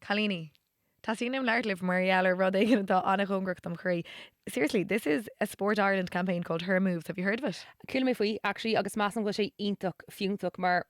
Chalini. Tasínam leirlih Mariella rud éigen atá anna chungracht am chraí. Seriously, this is a Sport Ireland campaign called Her Moves. Have you heard of it? Cúil mé faoi actually agus massam go sé ionach fiúntaach mar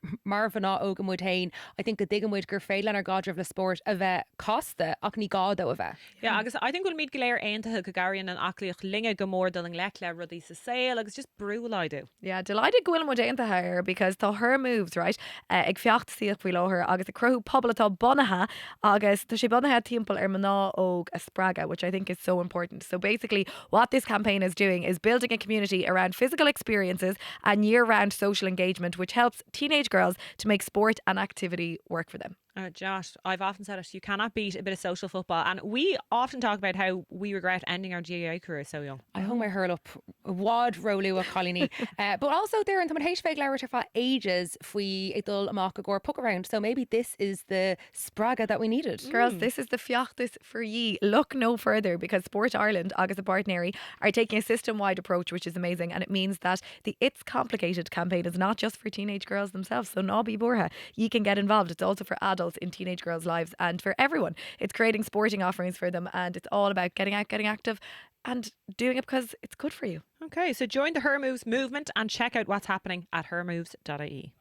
bhanná óga muid hain. I think go dtí muid gur féile ar gadrah le sport a bheith costa ach ní gádó a bheith. Yeah, agus I think we'll meet Galéir Aontathe go Garian and aclíoch linge gomór dul an lecle rudí sa saoil agus just brúlaidú. Yeah, delighted Gwilym O'Dainta here because tá Her Moves, right? Ag fiocht síoch bhí láthir agus a crothú pobl atá bunathe agus tá sé bunathe timpeall ar maná óg a spraga, which I think is so important. So basically what this campaign is doing is building a community around physical experiences and year-round social engagement, which helps teenage girls to make sport and activity work for them. Josh, I've often said it, you cannot beat a bit of social football. And we often talk about how we regret ending our GAA career so young. I hung my hurl up wad rolú a Colony. But also there in Héis Féig leir for ages fui idul amach gore puck around. So maybe this is the spraga that we needed. Girls, this is the fiachtas for ye. Look no further because Sport Ireland agus a partneri are taking a system-wide approach, which is amazing, and it means that the It's Complicated campaign is not just for teenage girls themselves. So Nobby Borja, you can get involved. It's also for adults in teenage girls' lives and for everyone. It's creating sporting offerings for them, and it's all about getting out, getting active, and doing it because it's good for you. Okay, so join the Her Moves movement and check out what's happening at hermoves.ie.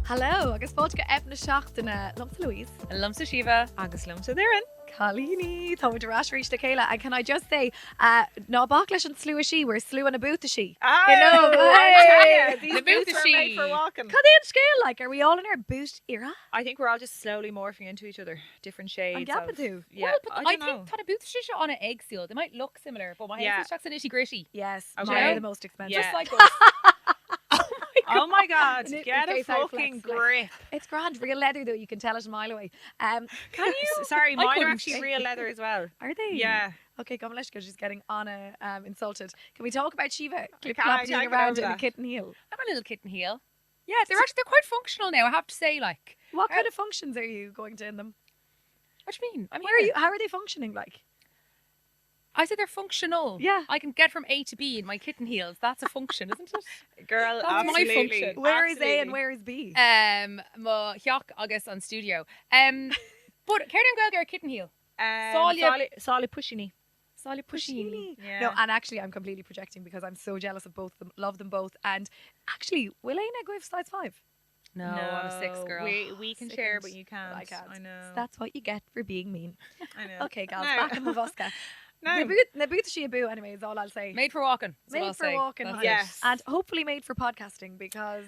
Hello, agus fáilte ebna seachtainna Lumsa Louise. Lumsa Shiva. Agus Lumsa Darren. Chalini, tá muid arás ríiste céile. And can I just say, ná bach leis an slú a sí, we're slú an a boot a sí. These boots are made for walking. Cad éon scéil, like, are we all in our boot era? I think we're all just slowly morphing into each other, different shades. An gappa tú. Yeah, Well, but I don't think know. kind of boots shish on an egg seal. They might look similar, but my Yeah. hair is nitty gritty. Yes, Okay. mine are the most expensive. Yeah. Just like us. Oh my god, Nip get in a case I fucking flex, like. grip. It's grand, real leather though, you can tell it a mile away. Can you? Sorry, mine are couldn't actually say. real leather as well. Are they? Yeah. Okay, come on, let's go. She's getting Anna insulted. Can we talk about Shiva? Clip Can I clopping talk around about in a that? kitten heel. I'm a little kitten heel. Yeah, they're quite functional now. I have to say, like, What kind of functions are you going to in them? what do you mean? I mean, Where are you? How are they functioning like? I said they're functional. Yeah. I can get from A to B in my kitten heels. That's a function, isn't it? Girl, That's my absolutely. function. Where is A and Absolutely. where is B? Ma hiach agus on studio. But Karen Gelger kitten heel. Solid pushini. Solid pushini. Yeah. No, and actually I'm completely projecting because I'm so jealous of both of them. Love them both. And actually, will Aina go with size 5? No, I'm a 6 girl. We can share, but Sickened. you can't. I can't. I know. So that's what you get for being mean. I know. Okay, guys, No. back in the Voska. No. Na boot she a boo anyway is all I'll say. Made for walking. That's what Made I'll for say. walking, That's honey. it. Yes. And hopefully made for podcasting because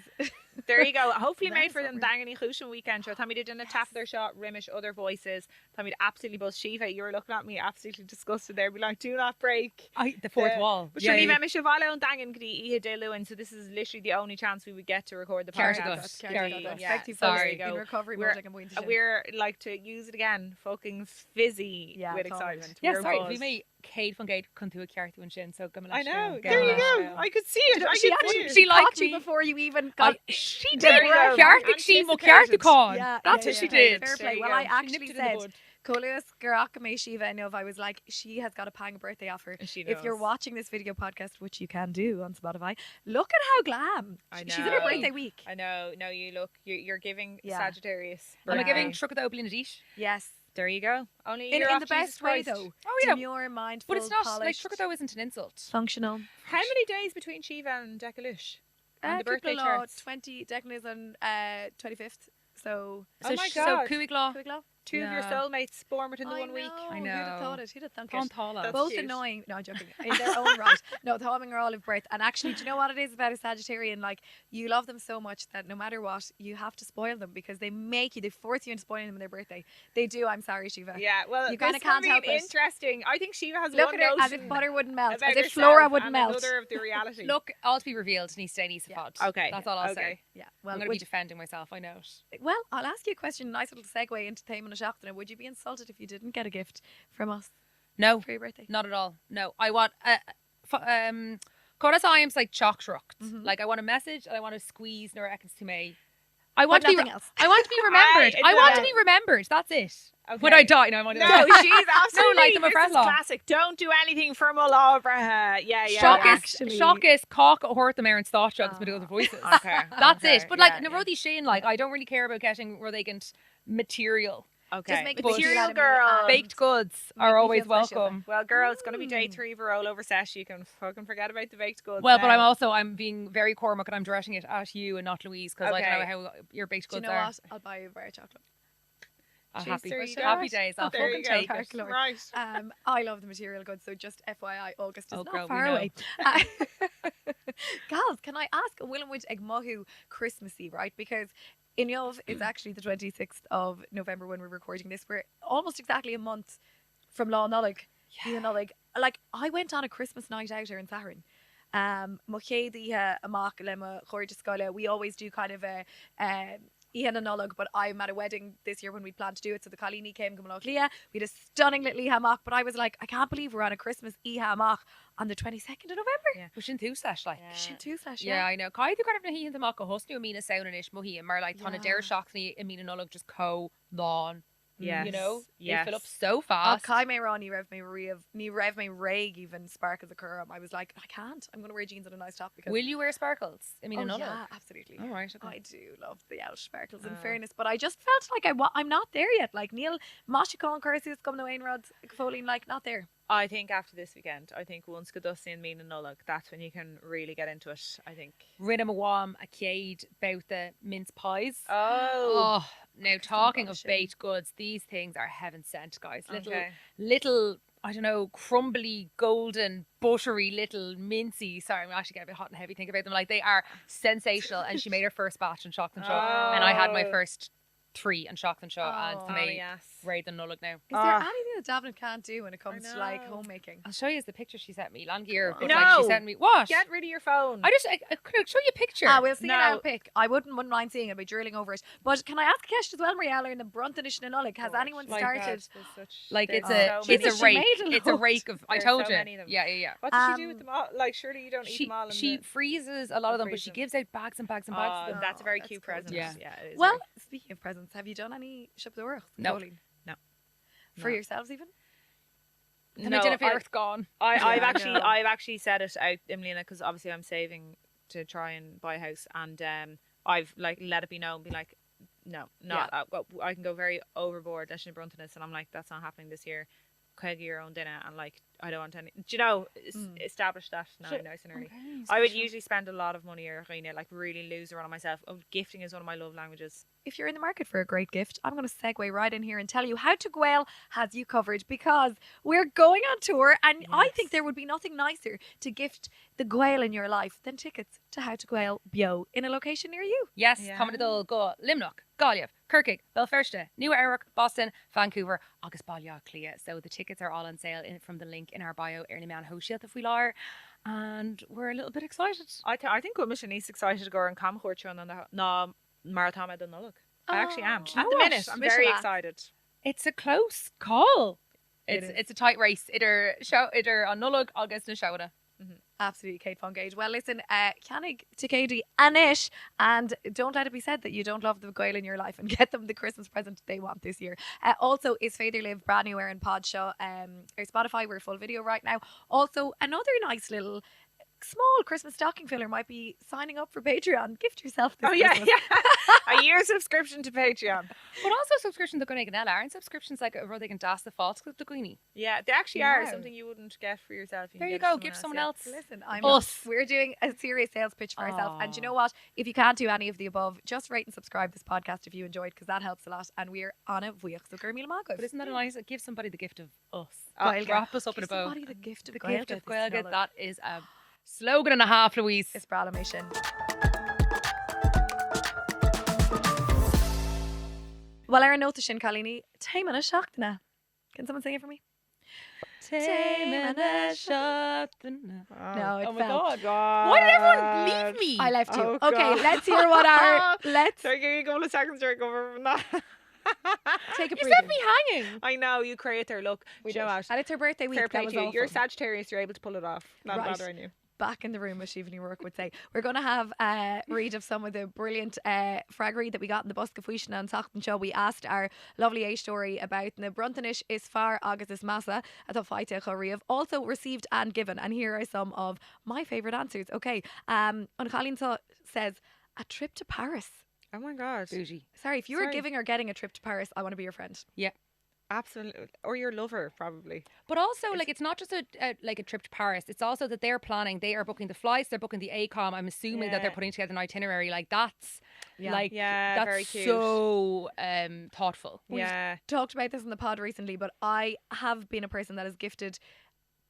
There you go. Hopefully That made is for them so dangany Chushan weekend show. Tommy did in a tap their shot, Rimish, other voices. Tommy absolutely buzz Shiva. You were looking at me absolutely disgusted there. Be like, do not break. The fourth the- wall. But sure, Rimish Shavala and Dangan could eat de Lewin. So this is literally the only chance we would get to record the Carrot podcast. gut. Carrot Carrot gut. gut. Yeah. Expect you So folks there you in go. recovery We're- mode. I can point to shit. We're like to use it again. Fucking fizzy Yeah, with totally. excitement. Yeah, We're sorry. buzzed. We may Cade from Gate come to a character and shin. So come I know. Get There on you it. go. I could see it. I She could actually see it. She liked caught you me. before you even got. She There did. you go. Carrick she mo Carrick con. Yeah, That's yeah, what she yeah. did. Fair There play. you Well, go. I She actually nipped it in the said bud. Coleus Garakame Shiva. I know if I was like, she has got a pang birthday offer. She If you're does. watching this video podcast, which you can do on Spotify, look at how glam. I She's in her know. birthday week. I know. No, you look. You're giving Yeah. Sagittarius. Am I Yeah. giving Truck of the Oblin Adish? Yes. There you go. Only In you're the off Jesus best way, Christ. though. Oh, yeah. Demure, mindful, But it's not polished, like Truck of the isn't an insult. functional. How many days between Shiva and Dekalush? On the birthday People charts. 20, Declan is on 25th. So, Oh my So God. Cuig Law. quick love. Two of your Yeah. soulmates born within the 1 week. I Who'd have know. thought it? Who'd have thunk Con it? Thala. That's Both cute. annoying. No, I'm joking. In their own right. No, the Homing are all of birth. And actually, do you know what it is about a Sagittarian? Like, you love them so much that no matter what, you have to spoil them because they force you into spoiling them on their birthday. They do. I'm sorry, Shiva. Yeah, well, You kinda this can't will help be it. interesting. I think Shiva has Look one at her as notion if butter wouldn't melt, about as if herself Flora wouldn't and melt. another of the reality. Look, all to be revealed. Needs to the Yeah. pod. Okay. That's all I'll Okay. say. Yeah. I'm Well, going to be defending myself. I know it. well, I'll ask you a question. Nice little segue into Tayman and Shachtana. Would you be insulted if you didn't get a gift from us No, for your birthday? not at all. No, I want Coras I am like chalk trucked. Mhm. Like I want a message and I want to squeeze nor reckons to me. I want But to be. nothing else. I want to be remembered. I want to yeah. be remembered. That's it. Okay. When I die, no, I'm only No, joking. she's absolutely. like the this is Mafrella. classic. Don't do anything for Mull over her. Yeah, yeah. Shock yeah. is Actually- cock a hurt the mare and start shots with other voices. Okay. That's okay, it. But like yeah, Narodi Shane, like I don't really care about getting vacant material. Okay. Just make it But feel material out of me girl. and Baked goods make are me always feel special. welcome. Well, girl, it's going to be day 3 of a rollover sesh. You can fucking forget about the baked goods. Well, but now. I'm being very Cormac and I'm directing it at you and not Louise because I don't Okay. know how your baked Do you goods know are. what? I'll buy you a bar of chocolate. Oh, Jeez, happy there you go. happy days. I'll There fucking you go. take Park it. Lord. Right. I love the material goods, so just FYI, August is Oh, not girl, we far know. away. Gals, can I ask a Willamwood Egmohu Christmassy, right? Because in Yov, it's actually the 26th of November when we're recording this. We're almost exactly a month from Lá Nullig. Like, I went on a Christmas night out here in Saharin. Mochédi amach lema chordiskala. We always do kind of a Ian and Nullig, but I'm at a wedding this year when we planned to do it. So the Colini came Gumalochlia. We had a stunning little Ihamach, but I was like, I can't believe we're on a Christmas Ihamach on the 22nd of November. Yeah. Pushing through slash like. Shin two slash, Yeah, I know. Kai the kind of nahi the maka hosni Amina sound and ish mohi and mar like ton of dare Yeah. shocks me Amina Nullag just co lawn. Yes. You know, Yes. they fill up so Oh, fast. Kai may Ron, ni rev me rag even spark as a curm. I was like, I can't. I'm gonna wear jeans and a nice top because Will you wear sparkles? Amina oh, Nullag. yeah, absolutely. All right. Okay. I do love the Irish sparkles in fairness, but I just felt like I'm not there yet. Like Neil Moshicon Curses come to Wayne Rods Foley, like not there. I think after this weekend, I think once Godussi and Mina Nullag, that's when you can really get into it. I think. Rinna Mawam a Cade about the mince pies. Oh. Oh, now talking of bullshit. baked goods, these things are heaven sent, guys. Okay. Little, I don't know, crumbly, golden, buttery, little mincy. Sorry, I'm actually getting a bit hot and heavy thinking about them. Like they are sensational. And she made her first batch and shocked and show. And I had my Oh. first 3 and shocked and show. And Oh, for me, yes. Raid and Nullag now. Is there Ah. anything that Davin can't do when it comes to like know. homemaking? I'll show you the picture she sent me. Langir, but No. like she sent me what? Get rid of your phone. I could show you a picture. Ah, we'll see it No. out pick. I wouldn't mind seeing it by drilling over it. But can I ask Kesh as well, Mariella, in the Bruntonish and Nullig, has anyone Like started? like There's it's so a many. it's a She rake. made a It's a lot. rake of. I There's told so you. many of them. Yeah. What does she do with them all? Like, surely you don't eat She them all. In she the... freezes a lot of them, but freeze she them. gives out bags and bags and bags. Oh, of them. that's a very that's cute cool. present. Yeah. it is. Well, speaking of presents, have you done any Shubdorach? No. No. For No. yourselves even? Then no, I did it for I- Earth Gone. I've Yeah, I actually know. I've actually said it out, Emilina, because obviously I'm saving to try and buy a house, and I've like let it be known, be like, no, not I can go very overboard, Leishin Bruntonus, and I'm like, that's not happening this year. Could your own dinner, and like I don't want any. Do you know? Establish that now, Sure. nice and early. I would usually spend a lot of money or like really lose around on myself. Oh, gifting is one of my love languages. If you're in the market for a great gift, I'm going to segue right in here and tell you how to Gael has you covered because we're going on tour and I think there would be nothing nicer to gift the Gael in your life than tickets to How to Gael Bio in a location near you. Yes, Yeah. Commodore go Limnock, Galiev, Kirkig, Belferste, New Eric, Boston, Vancouver, August Ballia, Clea. So the tickets are all on sale from the link in our bio, Early Man Hoshiat if we are. And we're a little bit excited. I think what Mission is excited to go and come on the marathon at Nullag. I actually am. Oh, do you At know the what? minute, I'm Visual very act. excited. It's a close call. It It's a tight race. Either on Nullag, August and Shawda. Absolutely, Kate Fongage. Well, listen, Canig, Takedi, Anish, and don't let it be said that you don't love the Gael in your life and get them the Christmas present they want this year. Also, is Fader Live brand new Aaron Pod Show or Spotify? We're full video right now. Also, another nice little small Christmas stocking filler might be signing up for Patreon. Gift yourself this Oh yeah, Christmas. yeah. A year subscription to Patreon. But also subscription to Gunniganella. Aren't subscriptions like a they can das the fault to the Guinea? Yeah, they actually are Wow. something you wouldn't get for yourself. There you can go. get it Give to someone yeah. else. Listen, Us. we're doing a serious sales pitch for ourselves. And do you know what? If you can't do any of the above, just rate and subscribe this podcast if you enjoyed because that helps a lot. And we're on a Vuich so Gurmil But isn't that a nice? Give somebody the gift of us. Gaelga. Wrap us up in Give a bow. somebody the gift of The Gaelga gift of this Gaelga. Nullag. That is a slogan and a half, Louise. It's Brala Mission. Well, Aaron note Shin Kalini, Taimana Shachtana. Can someone sing it for me? No, it Oh my fell. God. Why did everyone leave me? I left you. Oh, okay, God. let's hear what our let's Sorry, give me a couple of seconds to recover from that. take a You breather. left me hanging. I know, you create there. Look, We do you know did. what? And it's her birthday week. Fair That play was to you. You're awful. Sagittarius, you're able to pull it off. Not Right. bothering you. back in the room, as Shivani Rourke would say. We're going to have read of some of the brilliant fraggery that we got in the Bosca Fuishna and Sachten show. We asked our lovely A story about na Bruntanish is far agus is massa at the fight Choriav. Also received and given, and here are some of my favourite answers. Okay, Colleen says a trip to Paris. Oh my god. Bougie. Sorry, if you were Sorry. giving or getting a trip to Paris, I want to be your friend. Yeah. Absolutely. Or your lover, probably. But also, like, it's not just like a trip to Paris. It's also that they're planning. They are booking the flights. They're booking the ACOM. I'm assuming that they're Yeah. putting together an itinerary. Like that's Yeah. like Yeah, that's very cute. so thoughtful. Yeah. Talked about this in the pod recently, but I have been a person that has gifted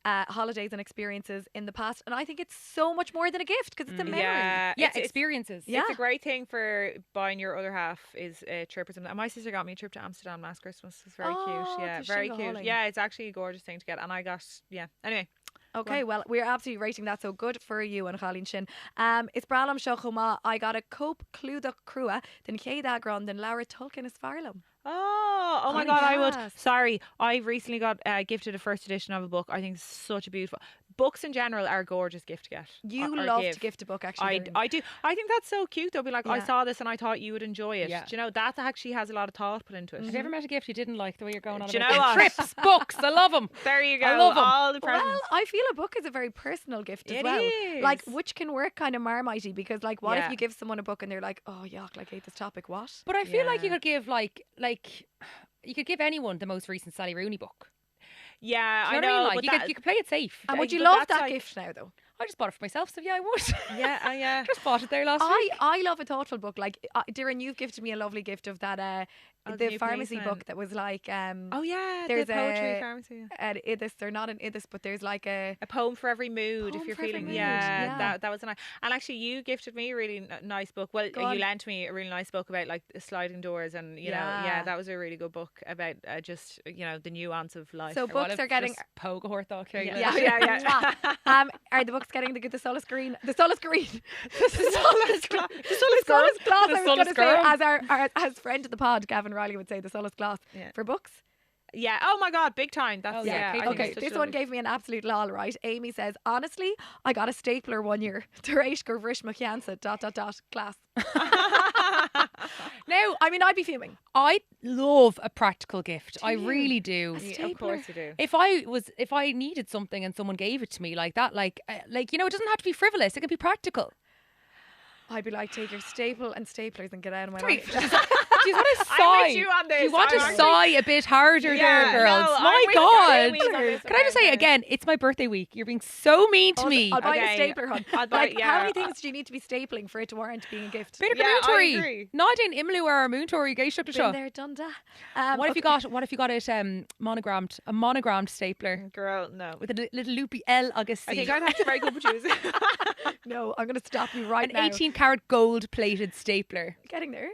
holidays and experiences in the past, and I think it's so much more than a gift because it's a memory. Yeah. Yeah, It's- experiences. Yeah. It's a great thing for buying your other half is a trip or something. And my sister got me a trip to Amsterdam last Christmas. It's very Oh, cute. Yeah, to very Shingle cute. Hauling. Yeah, it's actually a gorgeous thing to get. And I got, yeah. Anyway. Okay, well, we're absolutely rating that, so good for you and Colleen Shin. It's Bralam Shochoma. I got a Cope Cluda Crua, then Chéad Agron, then Laura Tulkin is Farlam. Oh my Oh, God, I would. yes. Sorry, I recently got gifted a first edition of a book. I think it's such a beautiful. Books in general are a gorgeous gift to get. You or love give. to gift a book, actually. I, Miriam. I do. I think that's so cute. They'll be like, I Yeah. saw this and I thought you would enjoy it. Yeah. Do you know, that actually has a lot of thought put into it. Have you ever met a gift you didn't like the way you're going on Do you about know what? trips, books? I love them. There you go. I love 'em. All the presents. Well, I feel a book is a very personal gift as It well. Like, is. which can work kind of marmitey because, like, what if Yeah. you give someone a book and they're like, oh, yuck, like, hate this topic, what? But I feel like you Yeah. could give like you could give anyone the most recent Sally Rooney book. Yeah, Do you I know what I know. mean? Like but you could play it safe. And would you but love that's that like- gift now, though? I just bought it for myself, so yeah, I would. Yeah, yeah. Just bought it there last week. I love a thoughtful book. Like, Darren, you've gifted me a lovely gift of that, Oh, the the new pharmacy policeman. book that was like, Oh yeah, there's the poetry a- pharmacy. an Idis, they're not an Idis, but there's like a, A poem for every mood. Poem If you're for every feeling, mood, yeah, yeah. that was a nice. And actually, you gifted me a really nice book. Well, Go you on. lent me a really nice book about like sliding doors, and you know, Yeah. yeah, that was a really good book about just the nuance of life. so books are getting, Pogo Horthog. yeah, yeah. are the books getting the Solus Green, the Solus Green, The Solus Gla- the Solus the Solus Glass, The I was Solus going to say, Gurm. as as friend of the pod, Gavin Riley would say, the Solus Glass Yeah. for books. Yeah. Oh my God, big time. That's Oh, yeah, yeah. Kate I think Okay, it's such this a one lovely- gave me an absolute lol, right? Amy says, honestly, I got a stapler one year. Teresh Gurvrish Machansa, ... class. Now, I mean, I'd be fuming. I love a practical gift. I you? really do. Yeah, of course you do. If I needed something and someone gave it to me like that, like it doesn't have to be frivolous. It can be practical. I'd be like, take your staple and staplers and get out of my Sorry, life. do you want to sigh? I'm with you on this. Do you want I'm to actually- sigh a bit harder Yeah, there, girls? no, My I'm with God. Louise on this, Can I just okay, say okay. again, it's my birthday week. You're being so mean to I'll, me. I'll buy Okay, a stapler, hun. I'll buy- Like, how yeah, many things do you need to be stapling for it to warrant being a gift? Bit of Yeah, a I Moontory. agree. Nadine Imlu or Moontory Gay Shop to Been Shop. there, done that. What if okay. you got it monogrammed? A monogrammed stapler Girl, no. with a little loopy L agus C. I think I'd have to break up with you. No, I'm going to stop you right An now. 18 karat gold plated stapler. Getting there.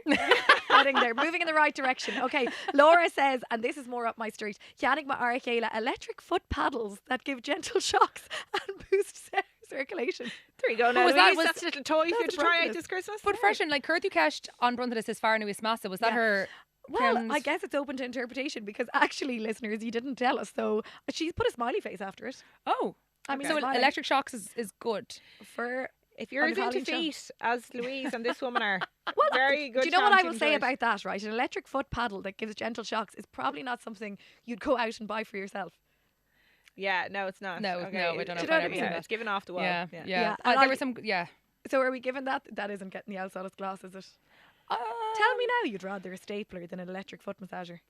Getting there. Moving in the right direction. Okay. Laura says, and this is more up my street, Yannick Ma'arakela, electric foot paddles that give gentle shocks and boost circulation. There you go. Now, was that- Louise, was- that's a little toy for you That's to try out ridiculous. this Christmas. But freshen, like Curthu Kesh on Bruntalis is far Nuis Massa. Was that Yeah. her? Well, Ken's- I guess it's open to interpretation because actually, listeners, you didn't tell us. So she's put a smiley face after it. Oh. I mean, So smiling electric shocks is good. for. If you're on as the into Italian show. feet as Louise and this woman are, very good. Do you know what I chance will you'll say enjoy it. about that, right? An electric foot paddle that gives gentle shocks is probably not something you'd go out and buy for yourself. Yeah, no, it's not. No, okay. no, I don't know if if I'd I'd ever ever seen seen that. that. It's given off the wall. Yeah, yeah. yeah. Yeah, and There I- was some, yeah. So are we given that? That isn't getting the El Solus glass, is it? Tell me now you'd rather a stapler than an electric foot massager.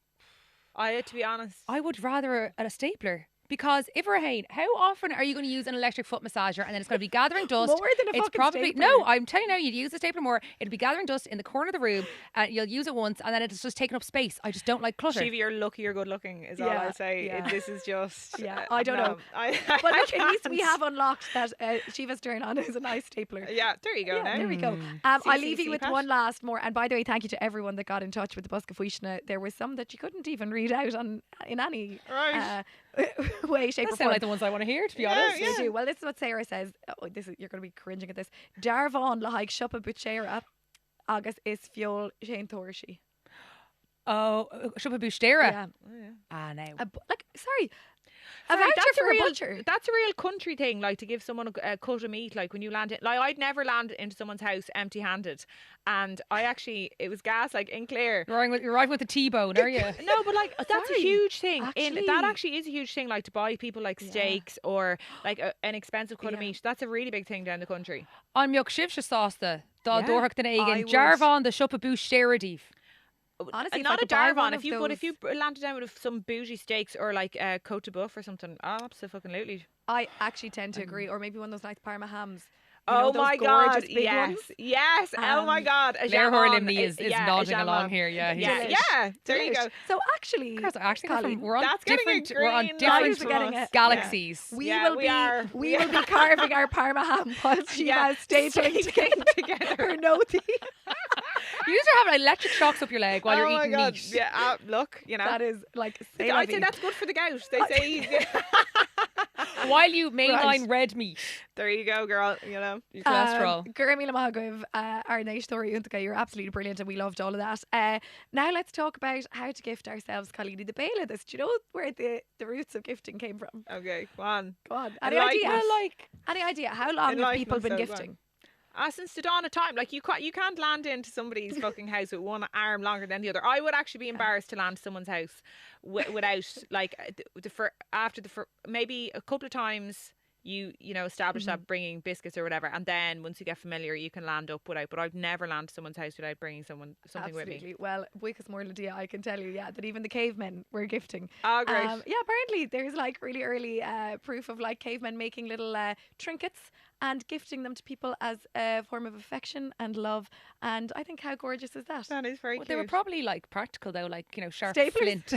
To be honest, I would rather a stapler. Because if we're Hain, how often are you going to use an electric foot massager and then it's going to be gathering dust? More than a It's fucking probably stapler. no. I'm telling you now, you'd use a stapler more. It'll be gathering dust in the corner of the room, and you'll use it once, and then it's just taking up space. I just don't like clutter. Shiva, you're lucky you're good looking, is all Yeah, I'll say. yeah. This is just. Yeah, I don't know. But look, at least we have unlocked that Shiva's turn on is a nice stapler. Yeah, there you go Yeah, now. there we go. Mm. I'll leave you with Pat. one last more. And by the way, thank you to everyone that got in touch with the Buska Fuishna. There was some that you couldn't even read out in any Right. way, shape, That or sound form. like the ones I want to hear, to be Yeah, honest. They yeah. do. Well, this is what Sarah says. Oh, you're going to be cringing at this. Darvon lahaig shoppa buchera agus is fiol Shane Thorshi. Oh, Shubha Bushtera. Yeah. Oh, yeah. Ah, no. Sorry. A voucher that's for a real butcher. that's a real country thing, like to give someone a cut of meat. Like when you land in, like I'd never land into someone's house empty-handed, and I actually it was gas like in Clare. You're arriving with a T-bone, are you? No, but like that's a Sorry. huge thing. That Actually- actually is a huge thing. Like to buy people like steaks or like an expensive cut of Yeah. meat. That's a really big thing down the country. An mbeadh sibse sásta dá Yeah. dúthach den I éigen would- Jarvan the shop a bú Sheradív. Honestly, if I Not a could buy Darvon. one If of you but if those- you landed down with some bougie steaks or like Côte de Boeuf or something, absolutely. I actually tend to agree, or maybe one of those nice Parma hams. You know, Oh those my gorgeous god! big Yes, ones. yes. Oh my god! A Claire jamon, Hurlimney is yeah, a nodding along jamon. here. Yeah, he's Yeah, Delish. yeah. There you go. Delish. So actually, Girls, actually, Colleen, we're on That's getting a different. We're on green light different from getting us. galaxies. we Yeah, will we be are. we will be carving our Parma ham while she has stapling together her noti. You are having electric shocks up your leg while you're oh my eating god! meat. Yeah, look, you know. That is like I'd say that's good for the gout. They say. While you mainline Right. red meat, There you go, girl. You know. your cholesterol. Gurmi Lamagov, our nice story, Untuka, you're absolutely brilliant and we loved all of that. Now let's talk about how to gift ourselves, Colleen. The bail of this. Do you know where the roots of gifting came from? Okay, go on. Go on. Any Enlighten idea? us. Any idea? How long have Enlighten people us, been so go on. gifting? Since the dawn of time, like you can't land into somebody's fucking house with one arm longer than the other. I would actually be embarrassed to land someone's house without like maybe a couple of times you know establish that bringing biscuits or whatever, and then once you get familiar, you can land up without. But I'd never land someone's house without bringing something with me. Absolutely. Well, Wickes Morladia, I can tell you, that even the cavemen were gifting. Oh, great. Yeah, apparently there's like really early proof of like cavemen making little trinkets and gifting them to people as a form of affection and love. And I think how gorgeous is that? That is very Well, cute. they were probably like practical though, like sharp Staplers? flint.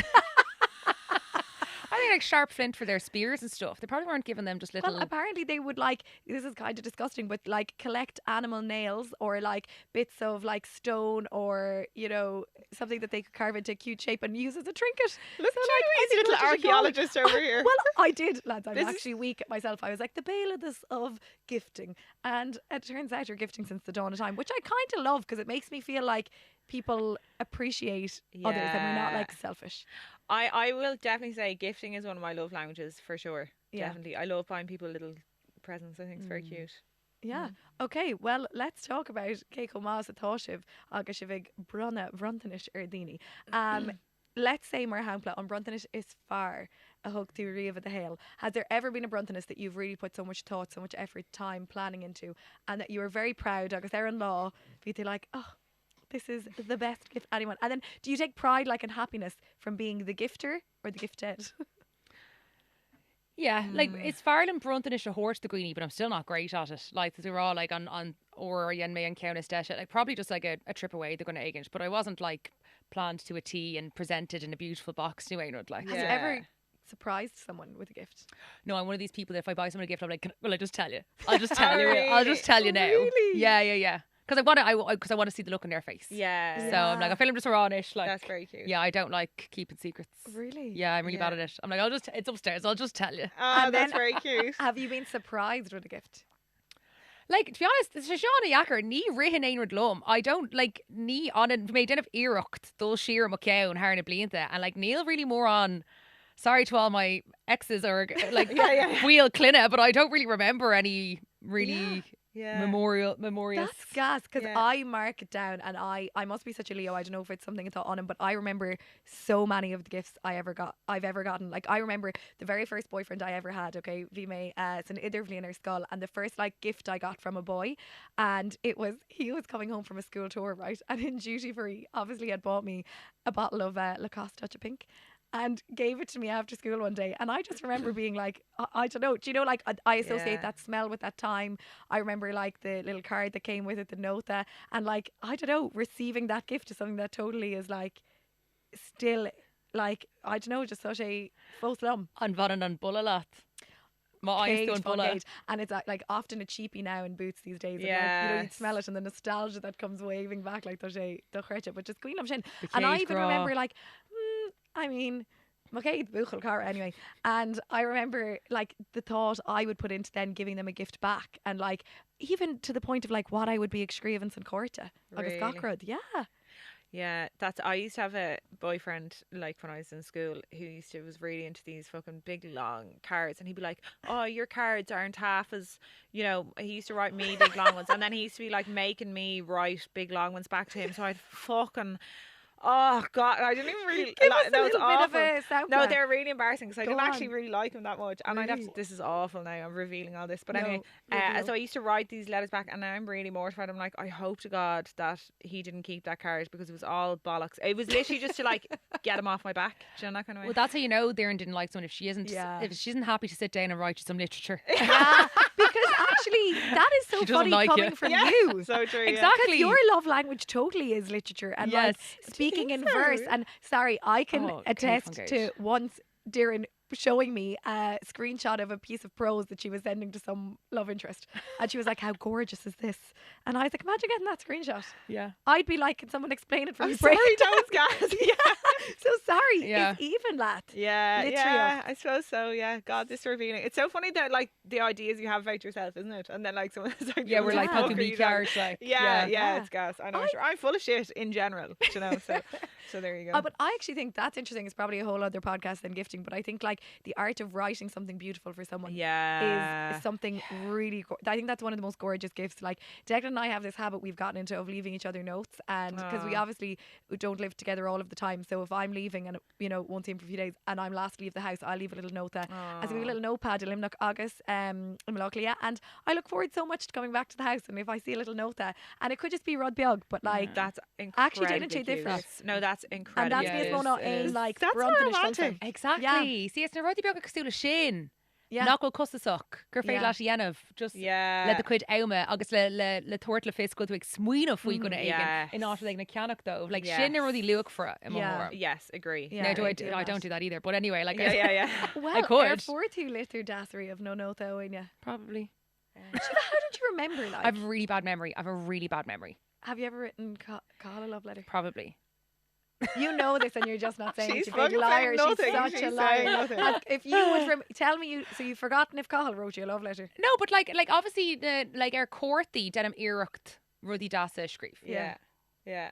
I think like sharp flint for their spears and stuff. They probably weren't giving them just little. Well, apparently they would like, this is kind of disgusting, but like collect animal nails or like bits of like stone or, you know, something that they could carve into a cute shape and use as a trinket. Look So, at like, you, I easy think little what you should call it. archaeologist over here. Well, I did, lads. I'm This is- actually weak myself. I was like, the bailiff of gifting. And it turns out you're gifting since the dawn of time, which I kind of love because it makes me feel like people appreciate others and we're not Yeah. like selfish. I will definitely say gifting is one of my love languages for sure. Yeah. Definitely. I love buying people little presents. I think it's very cute. Yeah. Okay, well, let's talk about Keiko Mas a Thoshiv agus Shivig Bronna Brontanis Erdini. Let's say mar hampla on Brontanis is far a hug theory of the hail. Has there ever been a Brontanis that you've really put so much thought, so much effort, time planning into, and that you were very proud agus they're in law, be they like, oh, this is the best gift anyone. And then do you take pride like and happiness from being the gifter or the gifted? Yeah, like it's Farland Bruntonish a horse the greenie, but I'm still not great at it. Like they were all like on or Yen May and Countess Desha, like probably just like a trip away they're gonna egg it. But I wasn't like planned to a tea and presented in a beautiful box to anyone like. Has you ever surprised someone with a gift? No, I'm one of these people that if I buy someone a gift, I'm like, will I just tell you? I'll just tell you. I'll just tell you now. Really? Yeah. Because I want to see the look on their face. Yeah. So I'm like, I feel I'm just around-ish. Like, That's very cute. yeah, I don't like keeping secrets. Really? Yeah, I'm really bad at it. I'm like, it's upstairs. I'll just tell you. Oh, And that's then- very cute. Have you been surprised with a gift? Like, to be honest, Shoshana Yacker, ní rihin einrod lum. I don't, like, ní on it, made den of erucht, dul sheer McCown, Harna Blinta, and like, Neil really more on, sorry to all my exes or like, wheel Clina, but I don't really remember any really Yeah. memorials. That's gas because Yeah. I mark it down and I must be such a Leo. I don't know if it's something I thought on him, but I remember so many of the gifts I've ever gotten. Like I remember the very first boyfriend I ever had. Okay, Vime, it's an Idervli in her skull, and the first like gift I got from a boy, and he was coming home from a school tour, right? And in duty free, obviously had bought me a bottle of Lacoste Touch of Pink. And gave it to me after school one day. And I just remember being like, I don't know. Do you know, like, I associate Yeah. that smell with that time. I remember, like, the little card that came with it, the note that, and, like, I don't know, receiving that gift is something that totally is, like, still, like, I don't know, just such a full slum. An bhanan an bulalat. My eyes Cage, doing fun bulla. cage. And it's like often a cheapie now in Boots these days. And, like, you know, you'd Yes. smell it and the nostalgia that comes waving back like there's a but just Queen of Shin. The And I cage even bra. remember like, I mean, okay, the Buchel car anyway. And I remember like the thought I would put into then giving them a gift back, and like even to the point of like what I would be excreevance and Corta. Agus Really? Gockrod, yeah. Yeah, that's. I used to have a boyfriend like when I was in school who was really into these fucking big long cards, and he'd be like, "Oh, your cards aren't half as He used to write me big long ones, and then he used to be like making me write big long ones back to him. So I'd fucking. Oh God, I didn't even really. Give us a That was little bit of awful. a No, sample. they're really embarrassing because I Go didn't actually on. really like him that much, and I'd have to. Really? This is awful now. I'm revealing all this, but No, anyway, reveal. so I used to write these letters back, and I'm really mortified. I'm like, I hope to God that he didn't keep that card because it was all bollocks. It was literally just to like get him off my back. Do you know that kind of way? Well, that's how you know Darren didn't like someone if she isn't Yeah. if she isn't happy to sit down and write you some literature. Yeah, because actually that is so She doesn't funny like you. coming from Yeah. you. So true. Yeah. Exactly. Because your love language totally is literature and like Yes. speaking in think so? verse. And sorry, I can Oh, Kate attest Von to Gage. once Darren showing me a screenshot of a piece of prose that she was sending to some love interest. And she was like, how gorgeous is this? And I was like, imagine getting that screenshot. Yeah. I'd be like, can someone explain it for I'm me? sorry, Break it that was gas. Yeah. So sorry. Yeah. It's even that. Yeah, Literally yeah, I suppose so. Yeah, God, this revealing. It's so funny that like the ideas you have about yourself, isn't it? And then like someone's like, Yeah, we're Yeah. like Fuck poking are you beak talking- cards, like Yeah, Yeah. it's gas. I know. I'm sure. I'm full of shit in general. So there you go. But I actually think that's interesting. It's probably a whole other podcast than gifting. But I think like the art of writing something beautiful for someone yeah. is something really. I think that's one of the most gorgeous gifts. Like Declan and I have this habit we've gotten into of leaving each other notes, and because we Aw. obviously don't live together all of the time. So if I'm leaving and won't see him for a few days, and I'm last to leave the house, I'll leave a little note there. As we have a little notepad, a limnock August, Imlachlia, and I look forward so much to coming back to the house. And if I see a little note there, and it could just be Rod Biog, but like. That's Actually, incredible. Jane and Jay different. No, that's And incredible. that's Yeah, me it as Mona is, it in is. like That's Bronte romantic. exactly. See, it's na ruddy beag cosúla sin. Yeah. Knock will cusasach. Gur fé Yeah. leis dhéanamh. Just Yeah. le the cuid éime agus le tuairt le fés go ag smuoine faoi gona aigen. Yes. In áit ag na ceannach though. Like Yes. sin na rudí luach for it. Yeah. Yes, agree. Yeah. No, I I do don't that. do that either. But anyway, like Yeah. Well, could. for two litter dassery of no note though, in ya. probably. How did you remember? Like, I have a really bad memory. I have a really bad memory. have you ever written call a love letter? Probably. You know this, and you're just not saying She's it. You big fucking saying liar. nothing. She's such She's a saying liar. nothing. Like, if you would tell me so you've forgotten if Cahill wrote you a love letter. No, but like obviously the like our courthy denim iirecht ruddy dasa scríf. Yeah. Yeah.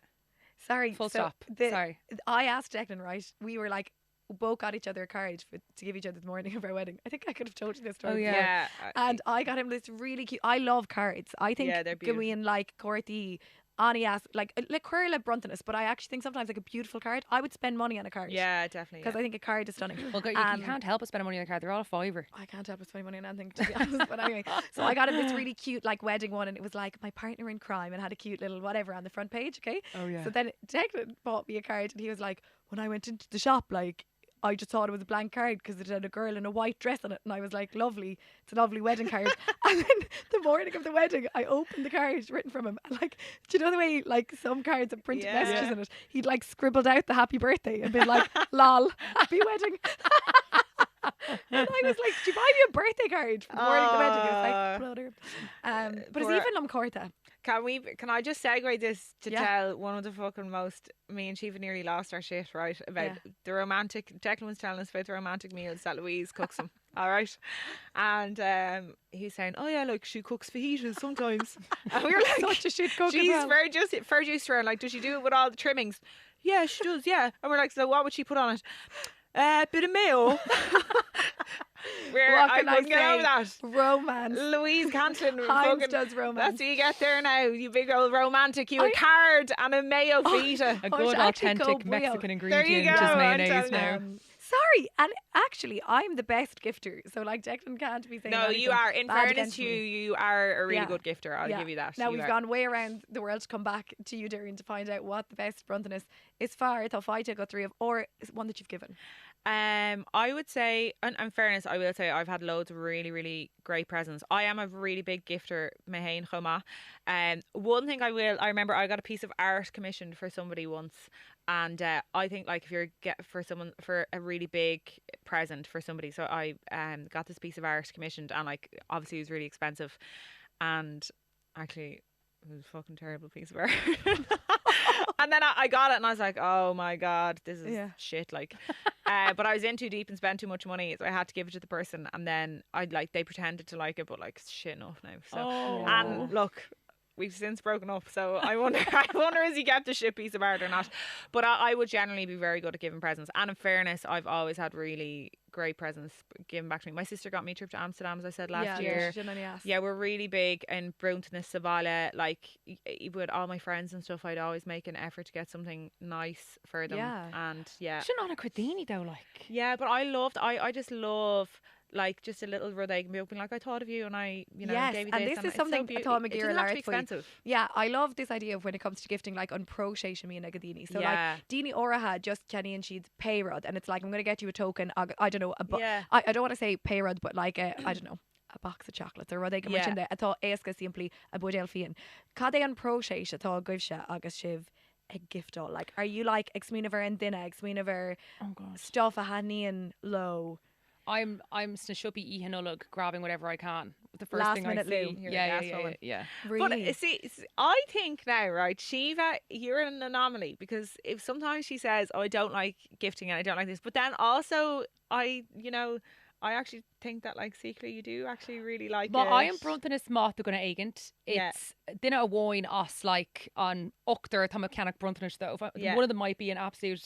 Sorry. Full so stop. Sorry. I asked Declan, right? We were like, both got each other a card to give each other the morning of our wedding. I think I could have told you this story. Oh, before. yeah. Yeah. And I got him this really cute. I love cards. I think Yeah, they're Gummy and like Corty, Annie asked like Quirla Bruntonus, but I actually think sometimes like a beautiful card. I would spend money on a card. Yeah, definitely. Because I think a card is stunning. Well, you Um, can't help but spending money on the card. They're all a fiver. I can't help but spend money on anything, to be honest. But anyway, so I got him this really cute like wedding one, and it was like my partner in crime, and had a cute little whatever on the front page. Okay. Oh yeah. So then Declan bought me a card, and he was like, when I went into the shop, like, I just thought it was a blank card because it had a girl in a white dress on it. And I was like, lovely. It's a lovely wedding card. And then the morning of the wedding, I opened the card written from him. And like, do you know the way like some cards have printed Yeah. messages in it? He'd like scribbled out the happy birthday and been like, lol, happy wedding. And I was like, did you buy me a birthday card for the morning of the wedding? He was like, brother. But it's poor- even Corta. Can I just segue this to Yeah. tell one of the fucking most, me and Shiva nearly lost our shit, right? About Yeah. the romantic, Declan was telling us about the romantic meals that Louise cooks him, all right? And he's saying, oh yeah, like she cooks fajitas sometimes. And we were like, Such a shit cook as she's well. very juice around, like, does she do it with all the trimmings? Yeah, she does, yeah. And we're like, so what would she put on it? Bit of mayo. Where What I can I couldn't get over say? that. Romance. Louise Canton Heinz fucking does romance. that's what you get there now, you big old romantic. You a card and a mayo fajita. A Oh, good it's actually authentic called brio. Mexican There you ingredient go, is I'm mayonnaise telling now. you. Sorry, and actually, I'm the best gifter. So, like, Declan can't be saying No, you anything are. In bad fairness against to me. you, you are a really Yeah. good gifter. I'll Yeah. give you that. Now You we've are. gone way around the world to come back to you, Darren, to find out what the best Bruntonus is far if I got three of, or is one that you've given. I would say, and in fairness, I will say I've had loads of really, really great presents. I am a really big gifter, Mehain Choma. One thing I remember I got a piece of art commissioned for somebody once, and I think like if you're for a really big present for somebody, so I got this piece of art commissioned, and like obviously it was really expensive, and actually it was a fucking terrible piece of art. And then I got it and I was like, oh my God, this is Yeah. shit. Like, but I was in too deep and spent too much money. So I had to give it to the person. And then they pretended to like it, but like it's shit enough now. So, Oh. and look, we've since broken up. So I wonder has he kept the shit piece apart or not. But I would generally be very good at giving presents. And in fairness, I've always had really great presents given back to me. My sister got me a trip to Amsterdam, as I said last year. she didn't only ask. Yeah, we're really big in Brunton, Savalle. Like with all my friends and stuff, I'd always make an effort to get something nice for them. Yeah. And yeah, Shouldn't on a Credini though, like. yeah. But I just love like just a little rud egg milk, being like, I thought of you, and I, Yes, gave you and this. this is it's so something beautiful. Tom It McGear doesn't have to be Larry for you. expensive. Yeah, I love this idea of when it comes to gifting, like on pro-station me and Negadini. So Yeah. like Dini Oraha just Kenny and she'd pay rod, and it's like I'm gonna get you a token. I don't know, Yeah. I don't want to say pay rod, but like I don't know. A box of chocolates or rud ag Yeah. in there. Atá éasca simply a budel fian. Cad é an pro-station atá goibse agus shiv a gift all. Like, are you like exmínaver and dinner, exmínaver Oh god. stuff a hanny and low? I'm snashuppi ihanulug grabbing whatever I can. The first Last thing I minute see. loo. You're a Yeah, gas woman. yeah. Really? But I think now, right, Shiva, you're an anomaly because if sometimes she says, "Oh, I don't like gifting and I don't like this," but then also I actually think that like secretly you do actually really like But it. I am bruntan is smart to gonna agent. Yeah. It's dinner a wine us like on Uchter Tom mechanic bruntanish though. Yeah. One of them might be an absolute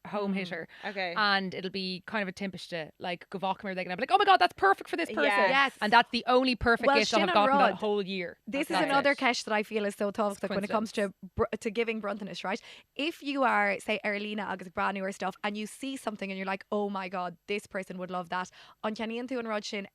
home hitter. Okay. And it'll be kind of a timpiste, like Gavakmer, they're gonna be like, oh my god, that's perfect for this person. Yeah. Yes. And that's the only perfect Well, gift I've Shinna gotten Rod, that whole year. This is That's another it. cash that I feel is so tough when it comes to giving Bruntonish, right? If you are, say, Erlina agus brand new or stuff, and you see something and you're like, oh my god, this person would love that. On Kenny and Rod Shin,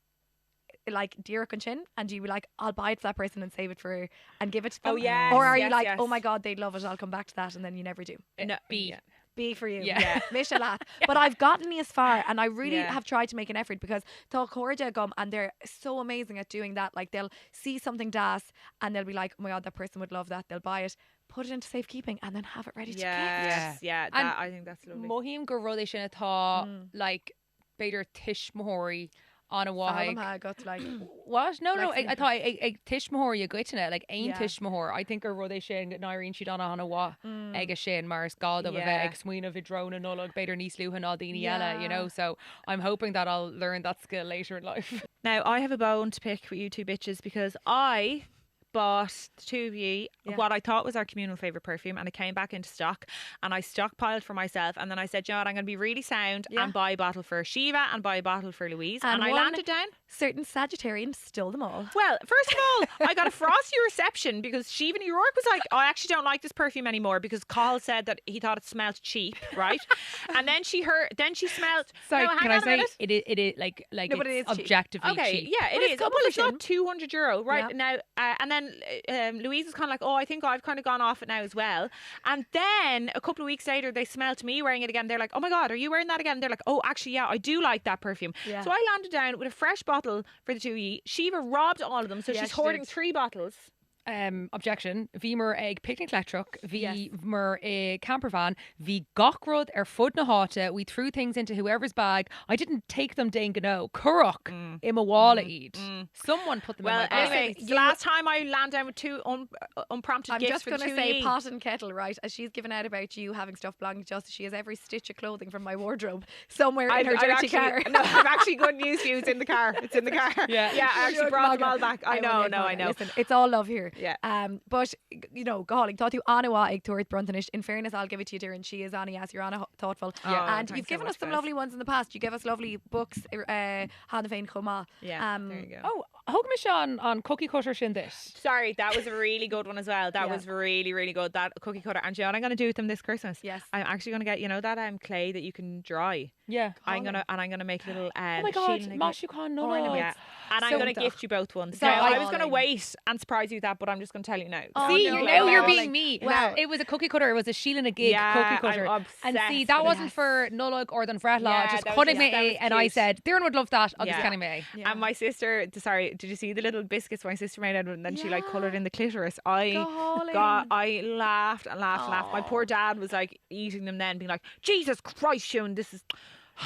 like dear Chin, and you be like, I'll buy it to that person and save it for her and give it to them. Oh, yes, Or are you yes, like, yes. oh my god, they'd love it, I'll come back to that, and then you never do. No, B. yeah. B for you. Yeah. Mishalat. But I've gotten me as far, and I really Yeah. have tried to make an effort because Tá Corda gum, and they're so amazing at doing that. Like they'll see something das and they'll be like, oh my god, that person would love that. They'll buy it, put it into safekeeping, and then have it ready to gift. Yes, yeah. And I think that's lovely. Mohim go ruddy sin atá like Bader Tish Mahori on a Salam wahig. ha got like What? No, Like I thought ag Tish Mahor you go to it like ain Yeah. Tish Mahor. I think a ruddy sin Nireen she done on a wa egg a shin Mars God of a Yeah. egg sween of a drone and nulog Bader Nice Luhan all Dini Yeah. you know. So I'm hoping that I'll learn that skill later in life. Now I have a bone to pick with you two bitches because I bought the two of you Yeah. what I thought was our communal favourite perfume, and it came back into stock, and I stockpiled for myself, and then I said, you know what, I'm going to be really sound Yeah. and buy a bottle for Shiva and buy a bottle for Louise, And and I one- landed down. certain Sagittarian stole them all. Well, first of all, I got a frosty reception because Shiva New York was like, I actually don't like this perfume anymore because Carl said that he thought it smelled cheap, right? And then she smelled. Sorry, no, hang can I on a say minute. it is like No, but it it's is cheap. objectively Okay, cheap. yeah, Well, it it's is. good Well, it's version. not €200, right? Yeah. Now, and then Louise was kind of like, oh, I think I've kind of gone off it now as well. And then a couple of weeks later, they smelt me wearing it again. They're like, oh my God, are you wearing that again? They're like, oh, actually, yeah, I do like that perfume. Yeah. So I landed down with a fresh bottle for the two of you. Shiva robbed all of them, so Yeah, she's she hoarding did. 3 bottles. Objection. Vimer egg picnic truck. Yes. Vimer a camper van. Vi gockrod fud na hata. We threw things into whoever's bag. I didn't take them down Gano. Currock in a walla eat. Someone put them Well, in my bag. anyway, Listen, the last time I landed down with 2 unprompted I'm gifts just for going the to two say of you. pot and kettle, right? As she's given out about you having stuff belonging to us, she has every stitch of clothing from my wardrobe somewhere in her dirty actually, car. No, I've actually good news for you. It's in the car. It's in the car. Yeah. yeah. I actually brought them all back. I know. Listen, it's all love here. Yeah. But you know, Golik, thought you Anawa ag towards Bruntonish. In fairness, I'll give it to you, dear, and she is Annie, yes, you're Anna thoughtful. Yeah. And thanks you've so given much, us some guys. lovely ones in the past. You gave us lovely books, Hannah Fain Choma. Yeah. There you go. Oh, hug me on cookie cutter shin this. Sorry, that was a really good one as well. That Yeah. was really, really good. That cookie cutter. And you know what I'm going to do with them this Christmas? Yes. I'm actually going to get, you know, that clay that you can dry. Yeah. I'm gonna make little. Oh my God, shieling Mash, you can't know. Oh, I know. Yeah. And I'm So going to duh. gift you both ones. So Now, I was going to darling. wait and surprise you with that, but I'm just going to tell you now. Oh, See, no, now you're darling. being me. Well- it was a cookie cutter. It was a Sheila a gig Yeah, cookie cutter. I'm And see, obsessed that with wasn't it. for Nullag or than Fretla. Yeah, just that was- cutting yeah, that me, was and I cute. said, Darren would love that. I'll just Yeah. kind of me. Yeah. And my sister, sorry, did you see the little biscuits my sister made out of it? And then she like Yeah. coloured in the clitoris. I laughed and laughed and laughed. My Aw. poor dad was like eating them then, being like, Jesus Christ, Shun, this is